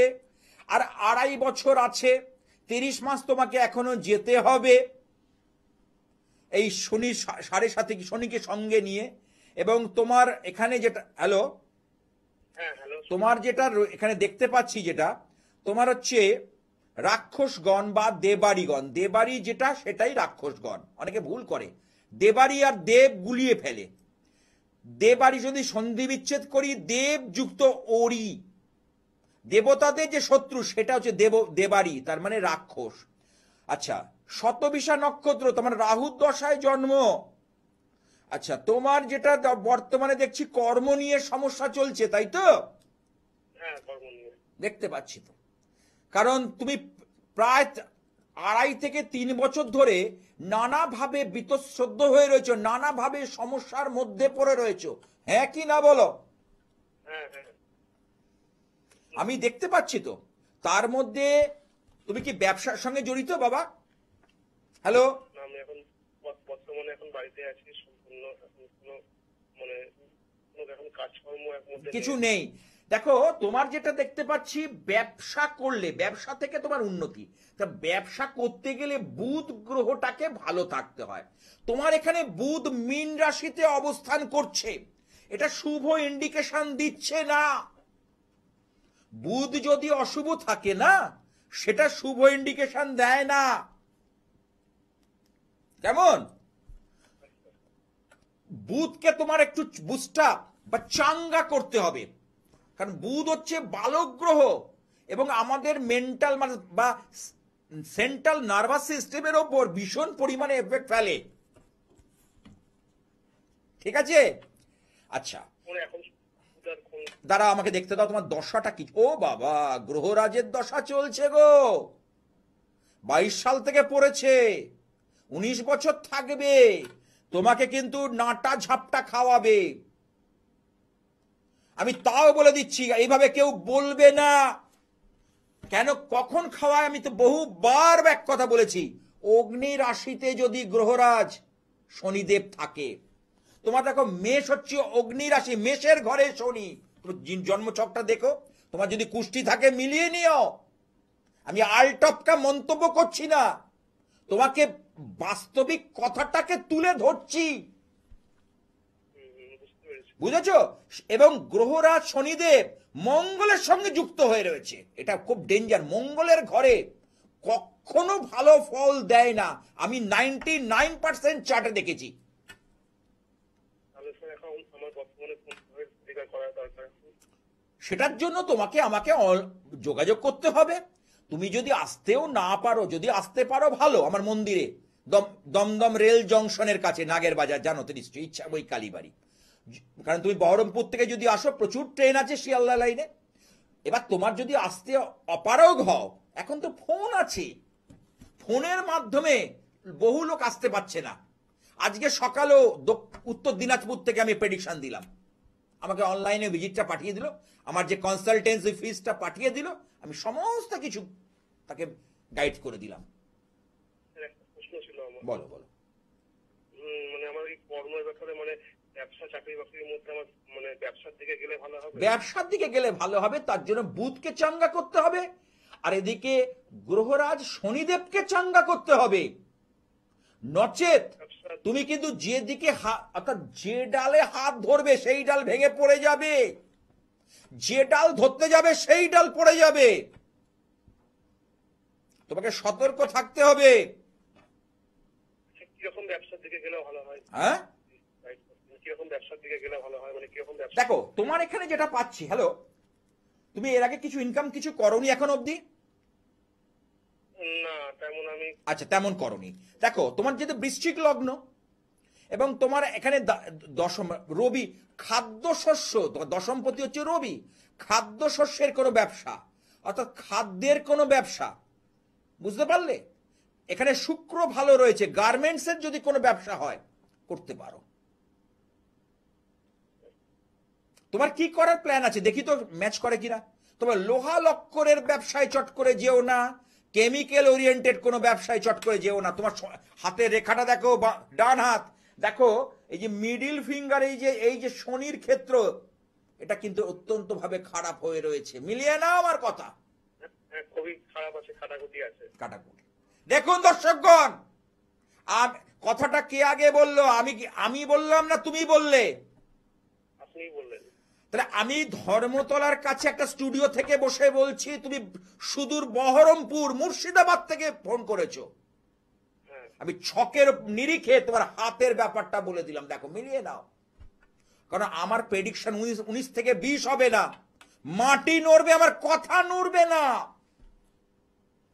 আর 2.5 বছর আছে। 30 মাস তোমাকে এখনো যেতে হবে এই শনি 7.5 শনিকে সঙ্গে নিয়ে। এবং তোমার এখানে যেটা, হ্যালো, হ্যাঁ হ্যালো। তোমার যেটা এখানে দেখতে পাচ্ছি, যেটা তোমার হচ্ছে রাক্ষসগণ বা দেবাড়িগণ। দেবাড়ি যেটা সেটাই রাক্ষসগণ, অনেকে ভুল করে, দেবাড়ি আর দেব গুলিয়ে ফেলে। দেবাড়ি যদি সন্ধি বিচ্ছেদ করি, দেব যুক্ত ওরি, দেবতাদের যে শত্রু সেটা হচ্ছে দেবাড়ি, তার মানে রাক্ষস। আচ্ছা, শতবিশা নক্ষত্র, তোমার রাহুর দশায় জন্ম। আচ্ছা, তোমার যেটা বর্তমানে দেখছি কর্ম নিয়ে সমস্যা চলছে, তাই তো? হ্যাঁ, কর্ম নিয়ে। দেখতে পাচ্ছি তো, কারণ তুমি প্রায় 2.5 থেকে 3 বছর ধরে নানাভাবে বীতশ্রদ্ধ হয়ে রয়েছো, নানাভাবে সমস্যার মধ্যে পড়ে রয়েছো, হ্যাঁ কি না বলো? হ্যাঁ হ্যাঁ। আমি দেখতে পাচ্ছি তো। তার মধ্যে তুমি কি ব্যবসার সঙ্গে জড়িত বাবা? হ্যালো, না, আমি এখন বর্তমানে এখন বাড়িতে আছি, সম্পূর্ণ এখন কোনো মানে কোনো এখন কাজকর্ম এক মধ্যে কিছু নেই। দেখো, তোমার যেটা দেখতে পাচ্ছি, ব্যবসা করলে ব্যবসা থেকে তোমার উন্নতি। তা ব্যবসা করতে গেলে বুধ গ্রহটাকে ভালো থাকতে হয়। তোমার এখানে বুধ মীন রাশিতে অবস্থান করছে, এটা শুভ ইন্ডিকেশন দিচ্ছে না। বুধ যদি অশুভ থাকে না, সেটা শুভ ইন্ডিকেশন দেয় না। কেমন? বুধকে তোমার একটু বুস্টা বা চাঙ্গা করতে হবে, কারণ বুধ হচ্ছে বালক গ্রহ এবং আমাদের মেন্টাল বা সেন্ট্রাল নার্ভাস সিস্টেমের ওপর ভীষণ পরিমাণে এফেক্ট ফেলে। ঠিক আছে? আচ্ছা, এখন দাঁড়া, আমাকে দেখতে দাও তোমার দশাটা কি। ও বাবা, গ্রহরাজের দশা চলছে গো, 22 সাল থেকে পড়েছে, 19 বছর থাকবে। তোমাকে কিন্তু নাটা ঝাপটা খাওয়াবে। আমি তাও বলে দিচ্ছি, এইভাবে কেউ বলবে না। কেন, কখন খাওয়ায় আমি তো বহুবার এক কথা বলেছি। অগ্নি রাশিতে যদি গ্রহরাজ শনিদেব থাকে, তোমার দেখো মেষ হচ্ছে অগ্নি রাশি, মেষের ঘরে শনি, জন্মছকটা দেখো। তোমার যদি কুষ্টি থাকে মিলিয়ে নিও। আমি আলটপকা মন্তব্য করছি না, তোমাকে বাস্তবিক কথাটাকে তুলে ধরছি, বুঝেছ? এবং গ্রহরাজ শনিদেব মঙ্গলের সঙ্গে যুক্ত হয়ে রয়েছে, এটা খুব ডেঞ্জার। মঙ্গলের ঘরে কখনো ভালো ফল দেয় না, আমি 99% চার্টে দেখেছি। সেটার জন্য তোমাকে আমাকে যোগাযোগ করতে হবে। তুমি যদি আসতেও না পারো, যদি আসতে পারো ভালো, আমার মন্দিরে দমদম রেল জংশনের কাছে নাগের বাজার, জানো তো নিশ্চয়ই, ইচ্ছা ওই কালীবাড়ি। কারণ তুমি বহরমপুর থেকে যদি আসো, প্রচুর ট্রেন আছে শিয়ালদা লাইনে। এবার তোমার যদি আসতে অপারগ হও, এখন তো ফোন আছে, ফোনের মাধ্যমে বহু লোক আসতে পারছে না। আজকে সকালেও উত্তর দিনাজপুর থেকে আমি প্রেডিকশন দিলাম, আমাকে অনলাইনে ভিজিটটা পাঠিয়ে দিল, আমার যে কনসালটেন্সি ফিসটা পাঠিয়ে দিল, আমি সমস্ত কিছু তাকে গাইড করে দিলাম। প্রশ্ন ছিল আমার। বলো বলো। মানে আমার এই কর্মের ব্যাপারে, মানে ব্যবসা চাকরি বাকরির মধ্যে আমার মানে ব্যবসার দিকে গেলে ভালো হবে। ব্যবসার দিকে গেলে ভালো হবে, তার জন্য বুধকে চাঙ্গা করতে হবে, আর এদিকে গ্রহরাজ শনিদেবকে চাঙ্গা করতে হবে। নচেত তুমি কিন্তু যেদিকে অর্থাৎ যে ডালে হাত ধরবে সেই ডাল ভেঙে পড়ে যাবে, যে ডাল ধরতে যাবে সেই ডাল পড়ে যাবে। তোমাকে সতর্ক থাকতে হবে। কিরকম ব্যবসার দিকে গেলে ভালো হয়? হ্যাঁ, কিরকম ব্যবসার দিকে গেলে ভালো হয়, মানে কিরকম ব্যবসা? দেখো, তোমার এখানে যেটা পাচ্ছি, হ্যালো, তুমি এর আগে কিছু ইনকাম কিছু করনি এখন অবধি? না, তেমন আমি। আচ্ছা, তেমন করনি। দেখো, তোমার যেহেতু বৃশ্চিক লগ্ন এবং তোমার এখানে দশম রবি, খাদ্যশস্য, দশমপতি হচ্ছে রবি, খাদ্যশস্যের কোনো ব্যবসা, অর্থাৎ খাদ্যের কোনো ব্যবসা, বুঝতে পারলে? এখানে শুক্র ভালো রয়েছে, গার্মেন্টসের যদি কোনো ব্যবসা হয় করতে পারো। তোমার কি করার প্ল্যান আছে দেখি তো, ম্যাচ করে কিনা। তোমার লোহা লক্করের ব্যবসায় চট করে যেও না, কেমিক্যাল ওরিয়েন্টেড কোনো ব্যবসায় চট করে যেও না। তোমার হাতের রেখাটা দেখো, ডান হাত দেখো, এই যে মিডিল ফিঙ্গার, এই যে শনির ক্ষেত্র, এটা কিন্তু অত্যন্ত ভাবে খারাপ হয়ে রয়েছে। মিলিয়ে নাও আমার কথা। হ্যাঁ, খুবই খারাপ আছে, খাটাকুটি আছে। কাটাকুটি। দেখুন দর্শকগণ, কথাটা কে আগে বললো? আমি বললাম না তুমি বললে? আপনিই বললেন। তাহলে আমি ধর্মতলার কাছে একটা স্টুডিও থেকে বসে বলছি, তুমি সুদূর বহরমপুর মুর্শিদাবাদ থেকে ফোন করেছো। হ্যাঁ, আমি ছকের নিরিখে তোমার হাতের ব্যাপারটা বলে দিলাম, দেখো মিলিয়ে নাও। কারণ আমার প্রেডিকশন 19 থেকে 20 হবে না, মাটি নড়বে, আমার কথা নড়বে না।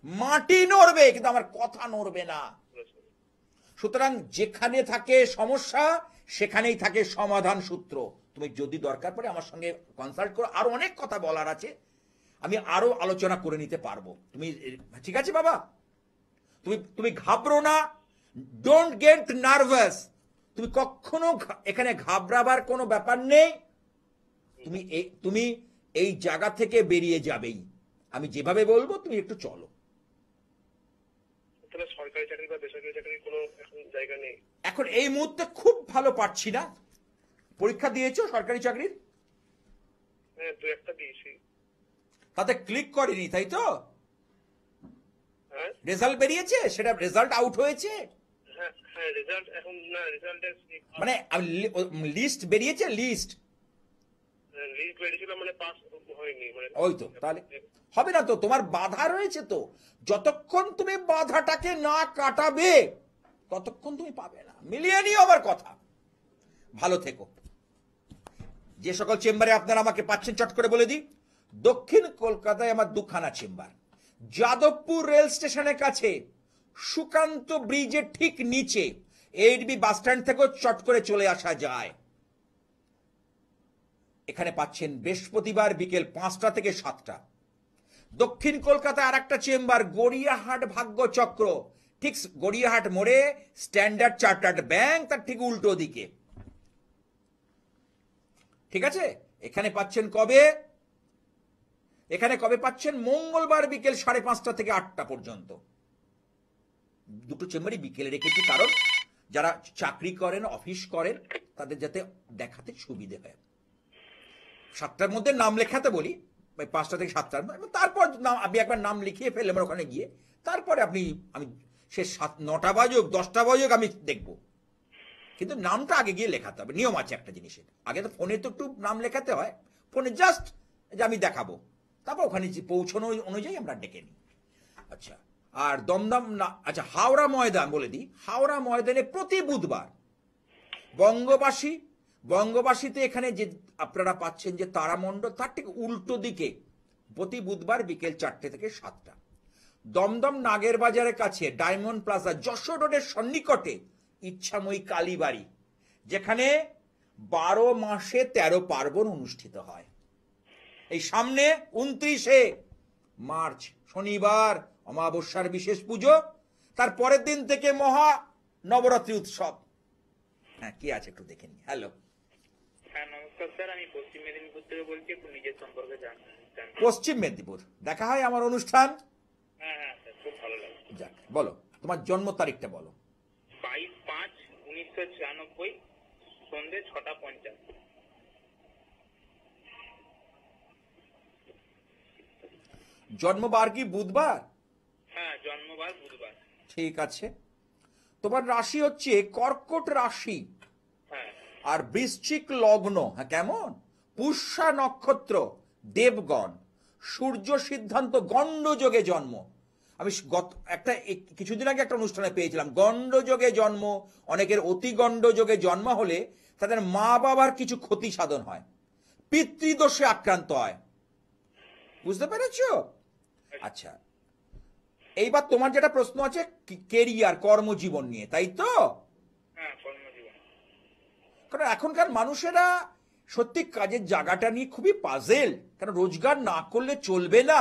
মাটি নড়বে কিন্তু আমার কথা নড়বে না। বলেছেন। সুতরাং যেখানে থাকে সমস্যা সেখানেই থাকে সমাধান সূত্র। তুমি যদি দরকার পড়ে আমার সঙ্গে কনসাল্ট করো, আরো অনেক কথা বলার আছে, আমি আরো আলোচনা করে নিতে পারবো। তুমি ঠিক আছে বাবা, তুমি ঘাবড়ো না, ডোন্ট গেট নার্ভাস। তুমি কখনো এখানে ঘাবড়াবার কোনো ব্যাপার নেই। তুমি এই জায়গা থেকে বেরিয়ে যাবেই। আমি যেভাবে বলবো তুমি একটু চলো। তাহলে সরকারি চাকরি বা বেসরকারি চাকরির কোনো এখন জায়গা নেই? এখন এই মুহূর্তে খুব ভালো পারছি না। পরীক্ষা দিয়েছো সরকারি চাকরির? হ্যাঁ, দু একটা দিয়েছি। তাতে ক্লিক করেনি, তাই তো? হ্যাঁ রেজাল্ট বেরিয়েছে, সেটা রেজাল্ট আউট হয়েছে? হ্যাঁ হ্যাঁ, রেজাল্ট এখন না, রেজাল্টের মানে লিস্ট বেরিয়েছে, লিস্ট লিস্ট বেরিয়েছিল, মানে পাস হয়নি, মানে ওই তো, তাহলে হবে না তো, তোমার বাধা রয়েছে তো। যতক্ষণ তুমি বাধাটাকে না কাটাবে ততক্ষণ তুমি পাবে না। মিলিয়ে নিও আমার কথা। ভালো থেকো। যে সকল চেম্বারে আপনারা আমাকে পাচ্ছেন চট করে বলে দিই, দক্ষিণ কলকাতায় আমার দুখানা চেম্বার। যাদবপুর রেল স্টেশনের কাছে সুকান্ত ব্রিজের ঠিক নিচে, এইডবি বাস স্ট্যান্ড থেকেও চট করে চলে আসা যায়। এখানে পাচ্ছেন বৃহস্পতিবার বিকেল 5টা থেকে 7টা। দক্ষিণ কলকাতায় আর একটা চেম্বার গড়িয়াহাট ভাগ্যচক্র, ঠিক গড়িয়াহাট মোড়ে স্ট্যান্ডার্ড চার্টার্ড ব্যাংক, তার ঠিক উল্টো দিকে। ঠিক আছে? এখানে পাচ্ছেন কবে? এখানে কবে পাচ্ছেন? মঙ্গলবার বিকেল 5:30 থেকে 8টা পর্যন্ত। দুটো চেম্বারই বিকেলে রেখেছি, কারণ যারা চাকরি করেন, অফিস করেন, তাদের যাতে দেখাতে সুবিধে হয়। 7টার মধ্যে নাম লেখাতে বলি, 5টা থেকে 7টার, তারপর আপনি একবার নাম লিখিয়ে ফেললেন আমার ওখানে গিয়ে, তারপরে আমি সে 9টা বাজুক 10টা বাজুক আমি দেখব, কিন্তু নামটা আগে গিয়ে লেখাতে হবে। নিয়ম আছে একটা জিনিসের, আগে তো ফোনে তো একটু নাম লেখাতে হয়, ফোনে জাস্ট যে আমি দেখাবো, তারপর ওখানে পৌঁছানো অনুযায়ী আমরা ডেকে নিই। আচ্ছা, আর দমদম না, আচ্ছা হাওড়া ময়দান বলে দিই, হাওড়া ময়দানে প্রতি বুধবার বঙ্গবাসীতে এখানে যে আপনারা পাচ্ছেন যে তারামণ্ডল, তার ঠিক উল্টো দিকে প্রতি বুধবার বিকেল 4টে থেকে 7টা। দমদম নাগের বাজারের কাছে ডায়মন্ড প্লাজা যশোর রোডের সন্নিকটে ইচ্ছাময়ী কালীবাড়ি, যেখানে 12 মাসে 13 পার্বণ অনুষ্ঠিত হয়। এই সামনে 29শে মার্চ শনিবার অমাবস্যার বিশেষ পুজো, তার পরের দিন থেকে মহা নবরাত্রি উৎসব। হ্যাঁ, কি আছে একটু দেখে নি। হ্যালো, হ্যাঁ নমস্কার স্যার, আমি পশ্চিম মেদিনীপুর থেকে বলছি, একটু নিজের সম্পর্কে জানতে। পশ্চিম মেদিনীপুর দেখা হয় আমার অনুষ্ঠান। হ্যাঁ হ্যাঁ স্যার, খুব ভালো লাগে। যাক, বলো তোমার জন্ম তারিখটা বলো। 22/5/1996 সন্ধ্যে 6:50। জন্মবার কি বুধবার? হ্যাঁ, জন্মবার বুধবার। ঠিক আছে। তোমার রাশি হচ্ছে কর্কট রাশি, হ্যাঁ আর বৃশ্চিক লগ্ন। হ্যাঁ, কেমন? পুষ্যা নক্ষত্র, দেবগণ, সূর্য সিদ্ধান্ত গণ্ডযোগে জন্ম। আমি কিছুদিন আগে একটা অনুষ্ঠানে পেয়েছিলাম, গণ্ডযোগে জন্ম, অনেকের অতি গণ্ডযোগে জন্ম হলে তাদের মা বাবার কিছু ক্ষতি সাধন হয়, পিতৃদোষে আক্রান্ত হয়। বুঝতে পেরেছো? আচ্ছা, এইবার তোমার যেটা প্রশ্ন আছে কেরিয়ার, কর্মজীবন নিয়ে, তাই তো? হ্যাঁ, কর্মজীবন। কারণ এখনকার মানুষেরা সত্যি কাজের জায়গাটা নিয়ে খুবই পাজেল, কারণ রোজগার না করলে চলবে না।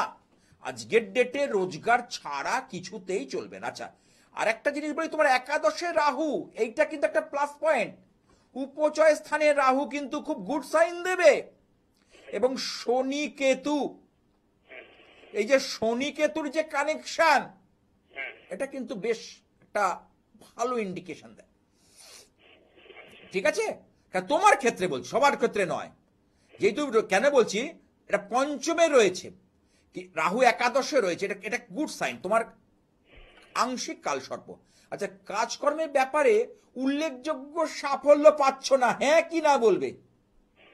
আজকের ডেটে রোজগার ছাড়া কিছুতেই চলবে না। আচ্ছা, আর একটা জিনিস বলি, তোমার একাদশে রাহু, এইটা কিন্তু একটা প্লাস পয়েন্ট। উপচয় স্থানে রাহু কিন্তু খুব গুড সাইন দেবে। এবং শনি কেতু, এই যে শনি কেতুর যে কানেকশন, হ্যাঁ এটা কিন্তু বেশ একটা ভালো ইন্ডিকেশন দেয়। ঠিক আছে? তোমার ক্ষেত্রে বলছি, সবার ক্ষেত্রে নয়। যেহেতু কেন বলছি, এটা পঞ্চমে রয়েছে, রাহু একাদশে রয়েছে, এটা এটা গুড সাইন, তোমার আংশিক কালসর্প। আচ্ছা, কাজকর্মের ব্যাপারে উল্লেখযোগ্য সাফল্য পাচ্ছ না, হ্যাঁ কি না বলবে?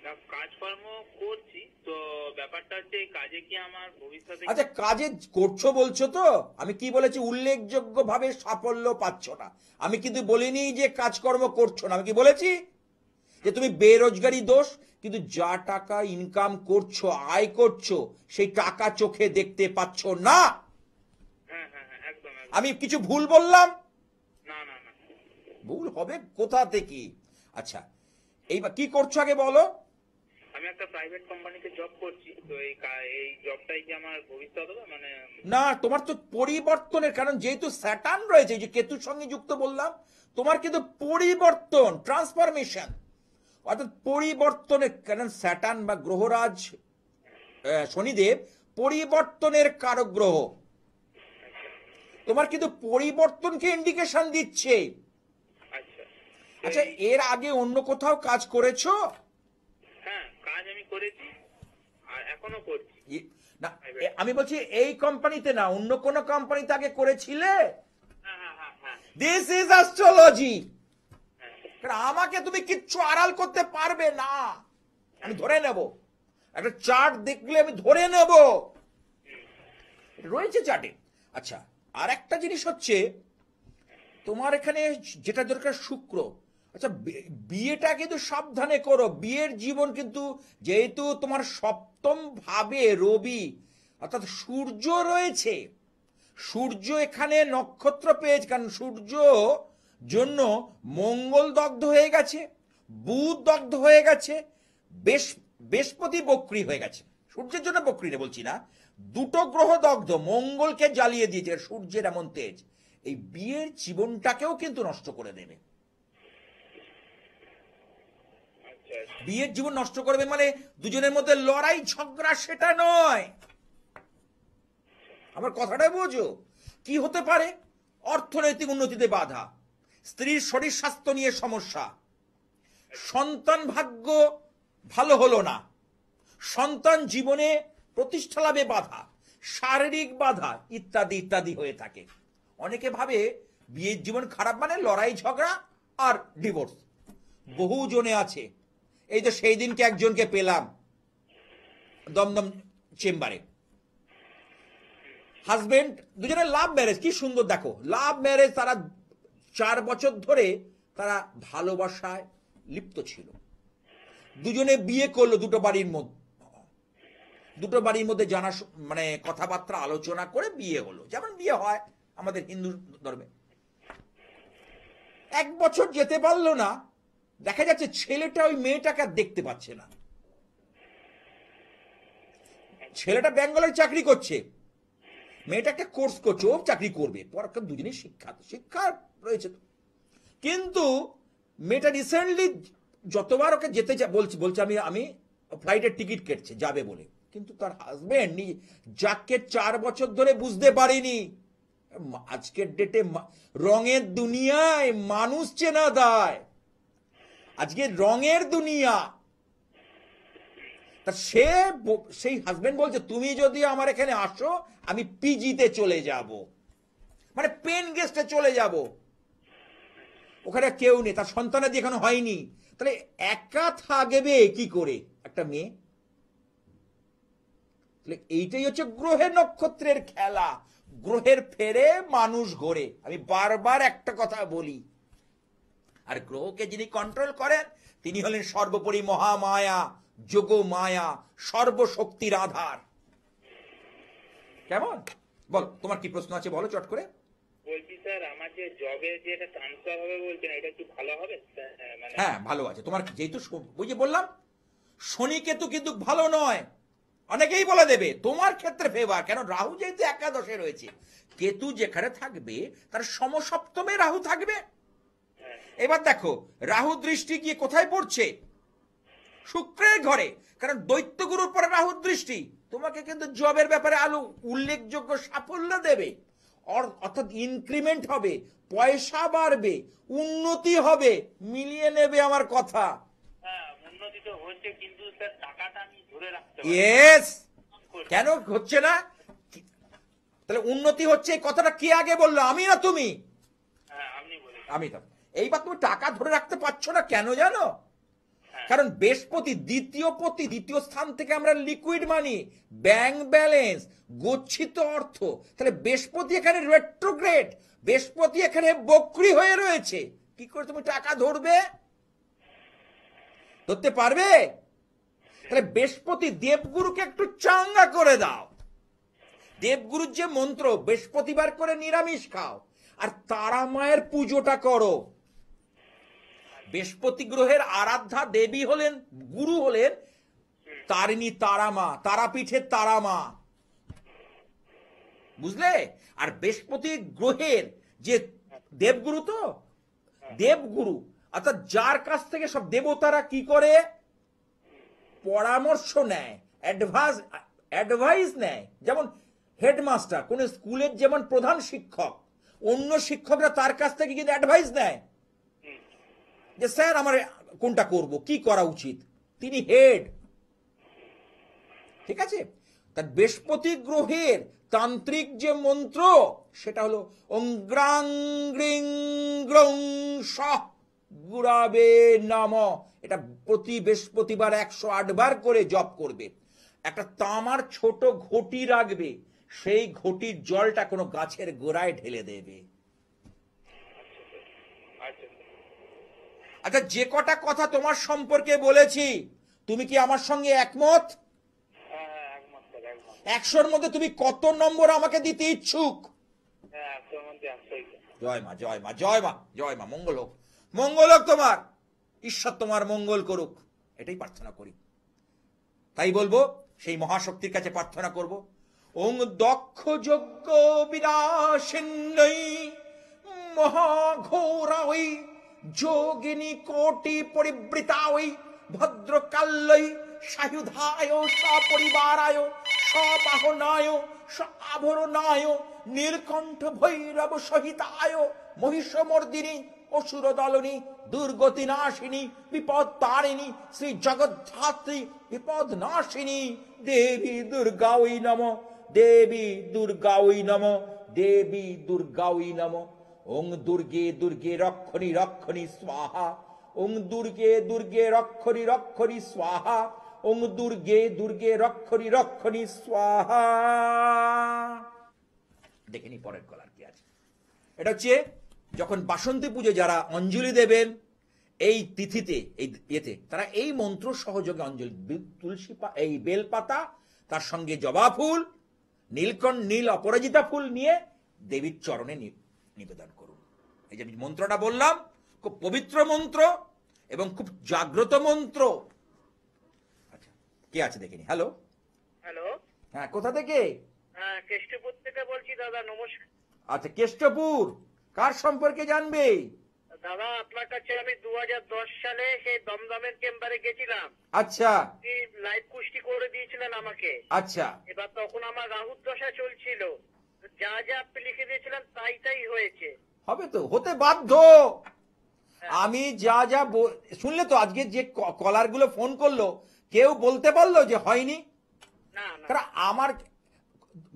না, কাজকর্ম করছি তো, ব্যাপারটা হচ্ছে এই কাজে কি আমার ভবিষ্যতে আচ্ছা, কাজে করছো বলছো তো, আমি কি বলেছি? উল্লেখযোগ্য ভাবে সাফল্য পাচ্ছ না। আমি কিন্তু বলিনি যে কাজকর্ম করছো না, আমি কি বলেছি? যে তুমি বেরোজগারি দোষ, কিন্তু যা টাকা ইনকাম করছো, আয় করছো, সেই টাকা চোখে দেখতে পাচ্ছ না। হ্যাঁ হ্যাঁ হ্যাঁ, একদম একদম। আমি কিছু ভুল বললাম? না না না, ভুল হবে কোথা থেকে? আচ্ছা, এইবার কি করছো আগে বলো। আমি একটা প্রাইভেট কোম্পানিতে জব করছি তো, এই জবটাই কি আমার ভবিষ্যৎ হবে মানে? না, তোমার তো পরিবর্তনের, কারণ যেহেতু স্যাটার্ন রয়েছে, এই যে কেতুর সঙ্গে যুক্ত বললাম, তোমার কিন্তু পরিবর্তন, ট্রান্সফরমেশন, অর্থাৎ পরিবর্তনের, কারণ স্যাটার্ন বা গ্রহরাজ শনিদেব পরিবর্তনের কারক গ্রহ, তোমার কিন্তু পরিবর্তনকে ইন্ডিকেশন দিচ্ছে। আচ্ছা আচ্ছা, এর আগে অন্য কোথাও কাজ করেছো? হ্যাঁ, কাজ আমি করেছি আর এখনো করছি। না, আমি বলছি এই কোম্পানিতে না, অন্য কোন কোম্পানিতে আগে করেছিলে? হ্যাঁ হ্যাঁ হ্যাঁ হ্যাঁ দিস ইজ অ্যাস্ট্রোলজি। হ্যাঁ। আমাকে তুমি কিচ্ছু আড়াল করতে পারবে না, আমি ধরে নেব। একটা চার্ট দেখলে আমি ধরে নেব, রয়েছে চার্টে। আচ্ছা, আর একটা জিনিস হচ্ছে, তোমার এখানে যেটা দরকার শুক্র। আচ্ছা, বিয়েটা কিন্তু সাবধানে করো, বিয়ের জীবন কিন্তু, যেহেতু তোমার সপ্তম ভাবে রবি অর্থাৎ সূর্য রয়েছে, সূর্য এখানে নক্ষত্র পেয়েছে, কারণ সূর্য জন্য মঙ্গল দগ্ধ হয়ে গেছে, বুধ দগ্ধ হয়ে গেছে, বৃহস্পতি বক্রী হয়ে গেছে। সূর্যের জন্য বক্রী রে বলছি না, দুটো গ্রহ দগ্ধ, মঙ্গলকে জ্বালিয়ে দিয়েছে সূর্যের এমন তেজ, এই বিয়ের জীবনটাকেও কিন্তু নষ্ট করে দেবে। আচ্ছা আচ্ছা। বিয়ের জীবন নষ্ট করবে মানে দুজনের মধ্যে লড়াই ঝগড়া, সেটা নয়। আমার কথাটা বোঝো। কি হতে পারে? অর্থনৈতিক উন্নতিতে বাধা, স্ত্রীর শরীর স্বাস্থ্য নিয়ে সমস্যা, সন্তান ভাগ্য ভালো হলো না, সন্তান জীবনে প্রতিষ্ঠা লাভে বাধা, শারীরিক বাধা ইত্যাদি ইত্যাদি হয়ে থাকে। অনেকে ভাবে বিয়ের জীবন খারাপ মানে লড়াই ঝগড়া আর ডিভোর্স, বহু জনে আছে। এই তো সেই দিনকে একজনকে পেলাম দমদম চেম্বারে, হাজবেন্ড, দুজনের লাভ ম্যারেজ, কি সুন্দর দেখো, লাভ ম্যারেজ, তারা 4 বছর ধরে তারা ভালোবাসায় লিপ্ত ছিল, দুজনে বিয়ে করলো, দুটো বাড়ির মধ্যে জানা মানে কথাবার্তা আলোচনা করে বিয়ে হলো, যেমন বিয়ে হয় আমাদের হিন্দু ধর্মে। 1 বছর যেতে পারলো না, দেখা যাচ্ছে ছেলেটা ওই মেয়েটাকে আর দেখতে পাচ্ছে না। ছেলেটা ব্যাঙ্গালোরে চাকরি করছে, মেয়েটা একটা কোর্স করছে, ও চাকরি করবে, পরকার দুজনেই শিক্ষা রয়েছে। কিন্তু মেয়েটা রিসেন্টলি যতবার ওকে যেতে বলছে আমি ফ্লাইটের টিকিট কেটেছে যাবে বলে, কিন্তু তার হাজবেন্ড যাকে 4 বছর ধরে বুঝতে পারিনি, আজকের ডেটে রঙের দুনিয়ায় মানুষ চেনা দায়, আজকে রঙের দুনিয়া। তা সেই হাজবেন্ড বলছে, তুমি যদি আমার এখানে আসো আমি পিজিতে চলে যাব, মানে পেন গেস্টে চলে যাব, ওখানে কেউ নেই, তার সন্তানাদি এখনো হয়নি, তাহলে একা থাকবে কি করে একটা মেয়ে? তাহলে এইটাই হচ্ছে গ্রহের নক্ষত্রের খেলা, গ্রহের ফেরে মানুষ ঘোরে। আমি বারবার একটা কথা বলি, আর গ্রহকে যিনি কন্ট্রোল করেন তিনি হলেন সর্বোপরি মহামায়া, যোগ মায়া, সর্বশক্তির আধার। কেমন বল, তোমার কি প্রশ্ন আছে বলো চট করে। বলছি স্যার, আমার যে জবে যে এটা ট্রান্সফার হবে বলছেন, এটা কি ভালো হবে মানে? হ্যাঁ, ভালো আছে তোমার, যেহেতু ওই যে বললাম শনি কেতু কিন্তু ভালো নয়, অনেকেই বলে দেবে তোমার ক্ষেত্রে ফেভার, কেন রাহু যেহেতু একাদশে রয়েছে, কেতু যেখানে থাকবে তার সমসপ্তমে রাহু থাকবে। এবার দেখো রাহু দৃষ্টি গিয়ে কোথায় পড়ছে? শুক্রের ঘরে, কারণ দৈত্যগুরুর পরে রাহু দৃষ্টি তোমাকে কিন্তু জবের ব্যাপারে উল্লেখযোগ্য সাফল্য দেবে, অর্থাৎ ইনক্রিমেন্ট হবে, পয়সা বাড়বে, উন্নতি হবে, মিলিয়ে নেবে আমার কথা। হ্যাঁ, উন্নতি তো হচ্ছে, কিন্তু স্যার টাকাটা আমি ধরে রাখতে পারি। ইয়েস, করছি। কেন হচ্ছে না? তাহলে উন্নতি হচ্ছে এই কথাটা কে আগে বললো, আমি না তুমি? হ্যাঁ, আপনি বলেন। আমি তো। এইবার তুমি টাকা ধরে রাখতে পারছো না কেন জানো? হ্যাঁ। কারণ বৃহস্পতি দ্বিতীয় স্থান থেকে আমরা লিকুইড মানি, ব্যাংক ব্যালেন্স, গচ্ছিত অর্থ। তাহলে বৃহস্পতি এখানে রেট্রোগ্রেড, বৃহস্পতি এখানে বক্রি হয়ে রয়েছে। কি করে তুমি টাকা ধরবে? ধরতে পারবে? তাহলে বৃহস্পতি দেবগুরুকে একটু চাঙ্গা করে দাও। দেবগুরুর যে মন্ত্র, বৃহস্পতিবার করে নিরামিষ খাও আর তারা মায়ের পুজোটা করো। বৃহস্পতি গ্রহের আরাধ্যা দেবী হলেন, গুরু হলেন তারিণী তারা মা, তারাপীঠের তারা মা, বুঝলে? আর বৃহস্পতি গ্রহের যে দেবগুরু, তো দেবগুরু অর্থাৎ যার কাছ থেকে সব দেবতারা কি করে পরামর্শ নেয়, অ্যাডভাইস নেয়। যেমন হেডমাস্টার কোন স্কুলের যেমন প্রধান শিক্ষক, অন্য শিক্ষকরা তার কাছ থেকে কিন্তু অ্যাডভাইস নেয় যে স্যার আমার কোনটা করব, কি করা উচিত। তিনি হেড, ঠিক আছে? তার বৃহস্পতি গ্রহের তান্ত্রিক যে মন্ত্র সেটা হলো ওং গ্রাং গ্রিং গ্রং স গুরাবে নম। এটা প্রতি বৃহস্পতিবার 108 বার করে জপ করবে। একটা তামার ছোট ঘটি রাখবে, সেই ঘটির জলটা কোনো গাছের গোড়ায় ঢেলে দেবে। আচ্ছা। আচ্ছা, যে কটা কথা তোমার সম্পর্কে বলেছি, তুমি কি আমার সঙ্গে একমত? হ্যাঁ, হ্যাঁ, একমত স্যার, একমত। 100-র মধ্যে তুমি কত নম্বর আমাকে দিতে ইচ্ছুক? হ্যাঁ, 100-র মধ্যে 100ই স্যার। জয় মা, জয় মা, জয় মা, জয় মা। মঙ্গল হোক, মঙ্গল হোক তোমার, ঈশ্বর তোমার মঙ্গল করুক, এটাই প্রার্থনা করি। তাই বলবো, সেই মহাশক্তির কাছে প্রার্থনা করব। ওং দক্ষ যজ্ঞ বিনাশিন্নৈ মহাঘোরাই যোগিনী কোটি পরিবৃতাই ভদ্রকাল্যই সায়ুধায় সপরিবারায় সবাহনায় সাভরণায় নীলকণ্ঠ ভৈরব সহিতায় মহিষমর্দিনী অসুর দলনী দুর্গতি নাশিনী বিপদ তারিণী শ্রী জগদ্ধাত্রী বিপদ নাশিনী দেবী দুর্গাই নম, দেবী দুর্গাই নম, দেবী দুর্গাই নম। ওং দুর্গে দুর্গে রক্ষণী রক্ষণী স্বাহা, ওং দুর্গে দুর্গে রক্ষণী রক্ষণী স্বাহা, ওং দুর্গে দুর্গে রক্ষণী রক্ষণী স্বাহা। দেখেনি পরের কলার কি আছে। এটা হচ্ছে যখন বাসন্তী পুজো যারা অঞ্জলি দেবেন এই তিথিতে, এই ইয়েতে, তারা এই মন্ত্র সহযোগে অঞ্জলি, তুলসী এই বেলপাতা, তার সঙ্গে জবা ফুল, নীল অপরাজিতা ফুল নিয়ে দেবীর চরণে নিবেদন করুন। এই যে আমি মন্ত্রটা বললাম, খুব পবিত্র মন্ত্র এবং খুব জাগ্রত মন্ত্র। আচ্ছা, কে আছে দেখিনি। হ্যালো, হ্যালো, হ্যাঁ, কোথা থেকে? হ্যাঁ, কেষ্টপুর থেকে বলছি দাদা, নমস্কার। আচ্ছা, কেষ্টপুর, কার সম্পর্কে জানবে? দাদা, আপনার কাছে আমি 2010 সালে সেই দমদমের চেম্বারে গেছিলাম। আচ্ছা লাইভ কুস্তি করে দিয়েছিলেন আমাকে। আচ্ছা, এবার তখন আমার রাহুর দশা চলছিল, যা যা আপনি লিখে দিয়েছিলেন তাই হয়েছে। হবে তো, হতে বাধ্য। আমি যা যা শুনলে তো, আজকে যে কলার গুলো ফোন করলো, কেউ বলতে পারলো যে হয়নি? না না, কারণ আমার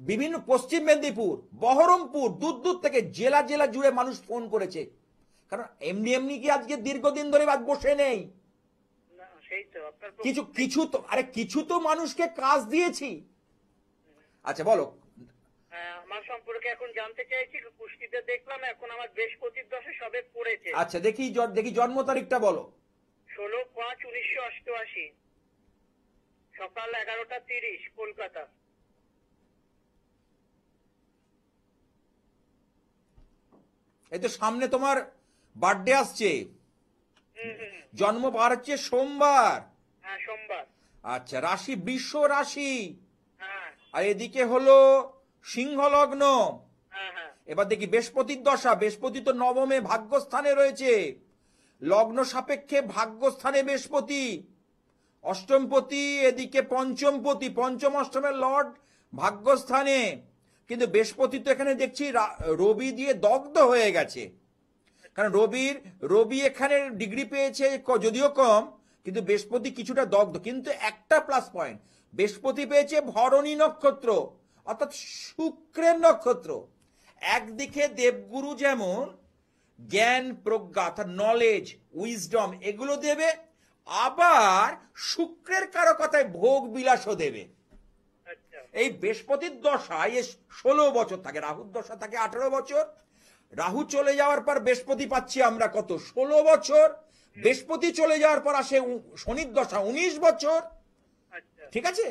বিভিন্ন পশ্চিম মেদিনীপুর, বহরমপুর, দূর দূর থেকে জেলা জেলা জুড়ে মানুষ ফোন করেছে। কারণ এমনি এমনি কি আজকে দীর্ঘদিন ধরে বাদ বসে নেই। না, সেই তো আপনার কিছু তো, আরে কিছু তো মানুষকে কাজ দিয়েছি। আচ্ছা বলো। আমার সম্পর্কে এখন জানতে চাইছি। কুস্তিতে দেখলাম এখন আমার বৃহস্পতির দশা সবে পড়েছে। আচ্ছা, দেখি জন্ম তারিখটা বলো। 16/5/1988, সকাল 11:30, কলকাতা। এই তো সামনে তোমার বার্থডে আসছে। জন্ম বার হচ্ছে সোমবার। হ্যাঁ, সোমবার। আচ্ছা, রাশি বৃষ রাশি, হ্যাঁ আর এদিকে হলো সিংহ লগ্ন। হ্যাঁ হ্যাঁ এবার দেখি বৃহস্পতির দশা। বৃহস্পতি তো নবমে ভাগ্যস্থানে রয়েছে, লগ্ন সাপেক্ষে ভাগ্যস্থানে বৃহস্পতি, অষ্টমপতি, এদিকে পঞ্চমপতি, পঞ্চম অষ্টমের লর্ড ভাগ্যস্থানে। কিন্তু বৃহস্পতি তো এখানে দেখছি রবি দিয়ে দগ্ধ হয়ে গেছে। কারণ রবি এখানে ডিগ্রি পেয়েছে যদিও কম, কিন্তু বৃহস্পতি কিছুটা দগ্ধ, কিন্তু একটা প্লাস পয়েন্ট, বৃহস্পতি পেয়েছে ভরণী নক্ষত্র অর্থাৎ শুক্রের নক্ষত্র। একদিকে দেবগুরু যেমন জ্ঞান প্রজ্ঞা অর্থাৎ নলেজ উইজডম এগুলো দেবে, আবার শুক্রের কারকতায় ভোগ বিলাসও দেবে। আচ্ছা এই বৃহস্পতির দশায় 16 বছর থাকে, রাহুর দশা থাকে 18 বছর। রাহু চলে যাওয়ার পর বৃহস্পতি পাচ্ছি আমরা কত 16 বছর, বৃহস্পতি চলে যাওয়ার পর আসে শনির দশা 19 বছর। আচ্ছা ঠিক আছে,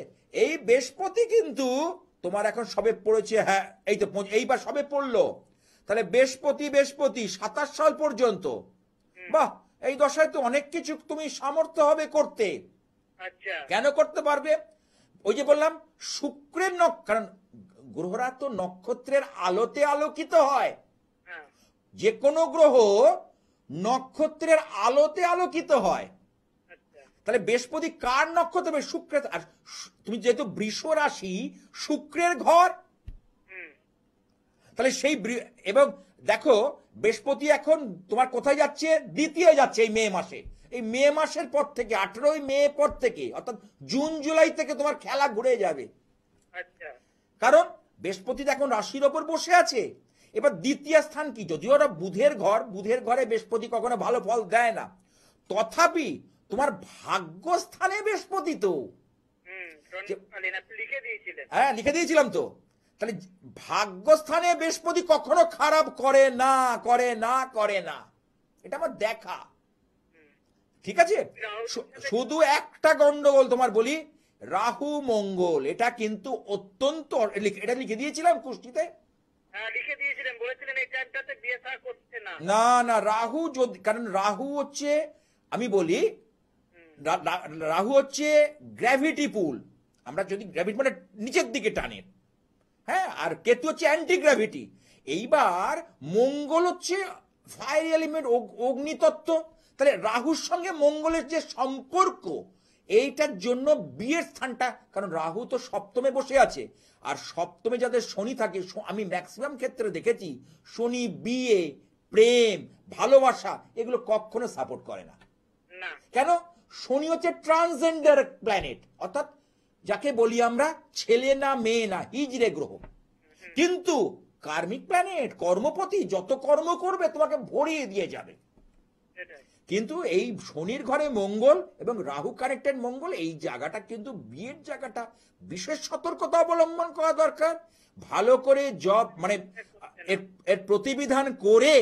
এই বৃহস্পতি কিন্তু তোমার এখন সবে পড়েছে, হ্যাঁ এই তো এইবার সবে পড়লো, তাহলে বৃহস্পতি 27 সাল পর্যন্ত। বাহ, এই দশায় তো অনেক কিছু তুমি সামর্থ্য হবে করতে। আচ্ছা কেন করতে পারবে? ওই যে বললাম শুক্রের কারণ গ্রহরা তো নক্ষত্রের আলোতে আলোকিত হয়, হ্যাঁ যে কোনো গ্রহ নক্ষত্রের আলোতে আলোকিত হয়। আচ্ছা তাহলে বৃহস্পতি কার নক্ষত্র হবে? শুক্রের। আর তুমি যেহেতু বৃষ রাশি শুক্রের ঘর, হুম তাহলে সেই এবং দেখো বৃহস্পতি এখন তোমার কোথায় যাচ্ছে? দ্বিতীয় যাচ্ছে এই মে মাসে। এই মে মাসের পর থেকে 18 মে পর থেকে অর্থাৎ জুন জুলাই থেকে তোমার খেলা ঘুরে যাবে। আচ্ছা কারণ বৃহস্পতি এখন রাশির ওপর বসে আছে। এবার দ্বিতীয় স্থান কি, যদিও ওরা বুধের ঘর, বুধের ঘরে বৃহস্পতি কখনো ভালো ফল দেয় না, তথাপি তোমার ভাগ্যস্থানে বৃহস্পতি তো। আপনি লিখে দিয়েছিলেন। হ্যাঁ লিখে দিয়েছিলাম তো। তাহলে ভাগ্যস্থানে বৃহস্পতি কখনো খারাপ করে না, করে না, করে না, এটা আমার দেখা। ঠিক আছে, শুধু একটা গন্ডগোল তোমার বলি, রাহু মঙ্গল এটা কিন্তু অত্যন্ত, এটা লিখে দিয়েছিলাম কুষ্টিতে। হ্যাঁ লিখে দিয়েছিলেন, বলেছিলেন এই টাইমটাতে বিয়ে থা করছে না। না না, রাহু যদি, কারণ রাহু হচ্ছে, আমি বলি রাহু হচ্ছে গ্র্যাভিটি পুল, আমরা যদি গ্র্যাভিটি মানে নিচের দিকে টানে, হ্যাঁ, আর কেতু হচ্ছে অ্যান্টি গ্র্যাভিটি। এইবার মঙ্গল হচ্ছে ফায়ার এলিমেন্ট, অগ্নিতত্ত্ব। তাহলে রাহুর সঙ্গে মঙ্গলের যে সম্পর্ক, এইটার জন্য বিয়ের স্থানটা, কারণ রাহু তো সপ্তমে বসে আছে, আর সপ্তমে যাদের শনি থাকে, আমি ম্যাক্সিমাম ক্ষেত্রে দেখেছি শনি বিয়ে, প্রেম, ভালোবাসা এগুলো কখনো সাপোর্ট করে না। না কেন? শনি হচ্ছে ট্রান্সজেন্ডার প্ল্যানেট, অর্থাৎ যাকে বলি আমরা ছেলে না মেয়ে না, হিজড়ে গ্রহ। কিন্তু কার্মিক প্ল্যানেট, কর্মপতি, যত কর্ম করবে তোমাকে ভরিয়ে দিয়ে যাবে। সেটাই কিন্তু এই শনির ঘরে মঙ্গল এবং রাহু কানেক্টেড মঙ্গল, এই জায়গাটা কিন্তু বিয়ের জায়গাটা বিশেষ সতর্কতা অবলম্বন করা দরকার। ভালো করে জব মানে এর প্রতিবিধান করে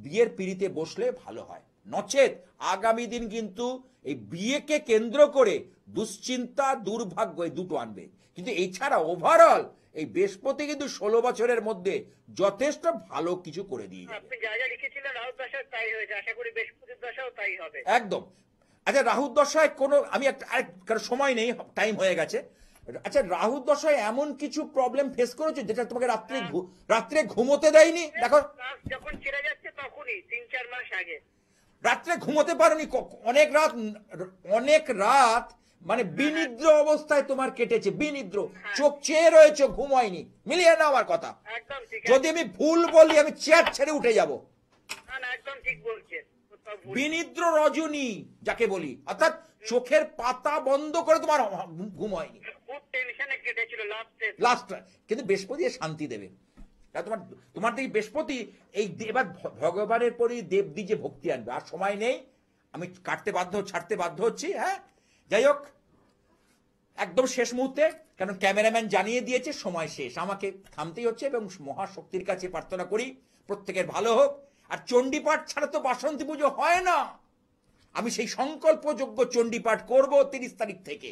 বিয়ের পিড়িতে বসলে ভালো হয়, নচেত আগামী দিন কিন্তু এই বিয়েকে কেন্দ্র করে দুশ্চিন্তা, দুর্ভাগ্য এই দুটো আনবে। কিন্তু এছাড়া ওভারঅল এই বৃহস্পতি কিন্তু 16 বছরের মধ্যে যথেষ্ট ভালো কিছু করে দিয়ে যাবে। আপনি যা যা লিখেছিলেন রাহুর দশায় তাই হয়েছে, আশা করি বৃহস্পতির দশাও তাই হবে। একদম। আচ্ছা, রাহুর দশায় কোনো, আমি একটা কারণ সময় নেই, টাইম হয়ে গেছে। আচ্ছা, রাহুর দশায় এমন কিছু প্রবলেম ফেস করেছো যেটা তোমাকে রাত্রে ঘুমোতে দেয়নি? দেখো যখন ছেড়ে যাচ্ছে তখনই 3-4 মাস আগে রাত্রে ঘুমোতে পারোনি, অনেক রাত মানে বিনিদ্র অবস্থায় তোমার কেটেছে, বিনিদ্র, চোখ চেয়ে রয়েছে, ঘুম হয়নি, মিলিয়ে নাও আমার কথা। একদম ঠিক। যদি আমি ভুল বলি আমি চেয়ার ছেড়ে উঠে যাব। না না একদম ঠিক বলছেন, কোথাও ভুল। বিনিদ্র রজনী যাকে বলি, অর্থাৎ চোখের পাতা বন্ধ করে তোমার ঘুম হয়নি, খুব টেনশনে কেটেছিল লাস্ট। কিন্তু বৃহস্পতি শান্তি দেবে। তোমার দিকে বৃহস্পতি এই এবার ভগবানের পরই দেবদি যে ভক্তি আনবে। আর সময় নেই, আমি ছাড়তে বাধ্য হচ্ছি। হ্যাঁ, যাই হোক, একদম শেষ মুহূর্তে, কারণ ক্যামেরাম্যান জানিয়ে দিয়েছে সময় শেষ, আমাকে থামতেই হচ্ছে। এবং মহাশক্তির কাছে প্রার্থনা করি প্রত্যেকের ভালো হোক। আর চণ্ডীপাঠ ছাড়া তো বাসন্তী পুজো হয় না। আমি সেই সংকল্পযোগ্য চণ্ডীপাঠ করব 30 তারিখ থেকে।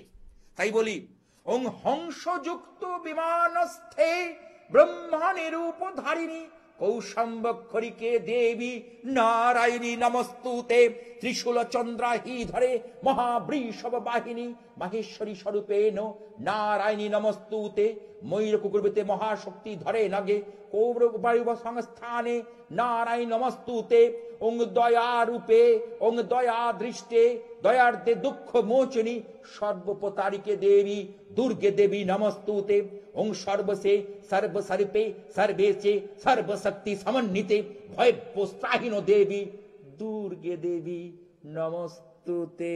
তাই বলি, ওং হংসযুক্ত বিমানস্থে ব্রহ্মানিরূপ ধারিণী কৌশম্বক্ষরিকে দেবী নারায়ণী নমস্তুতে ত্রিশূল চন্দ্রাহি ধরে মহাবৃষভ বাহিনী মাহেশ্বরী স্বরূপেণ নারায়ণী নমস্তুতে ময়ূর কুকুরবিতে মহাশক্তি ধরে নগে কৌরবায়ু সংস্থানে নারায়ণ নমস্তুতে ওং দয়ারূপে ওং দয়া দৃষ্টে দয়ার্দে দুঃখ মোচনী সর্বপতারিকে দেবী দুর্গে দেবী নমস্তুতে ওং সর্বসে সর্বস্বরূপে সর্বেশে সর্বশক্তি সমন্বিতে ভয় প্রস্তাহিনো দেবী দুর্গে দেবী নমস্তুতে।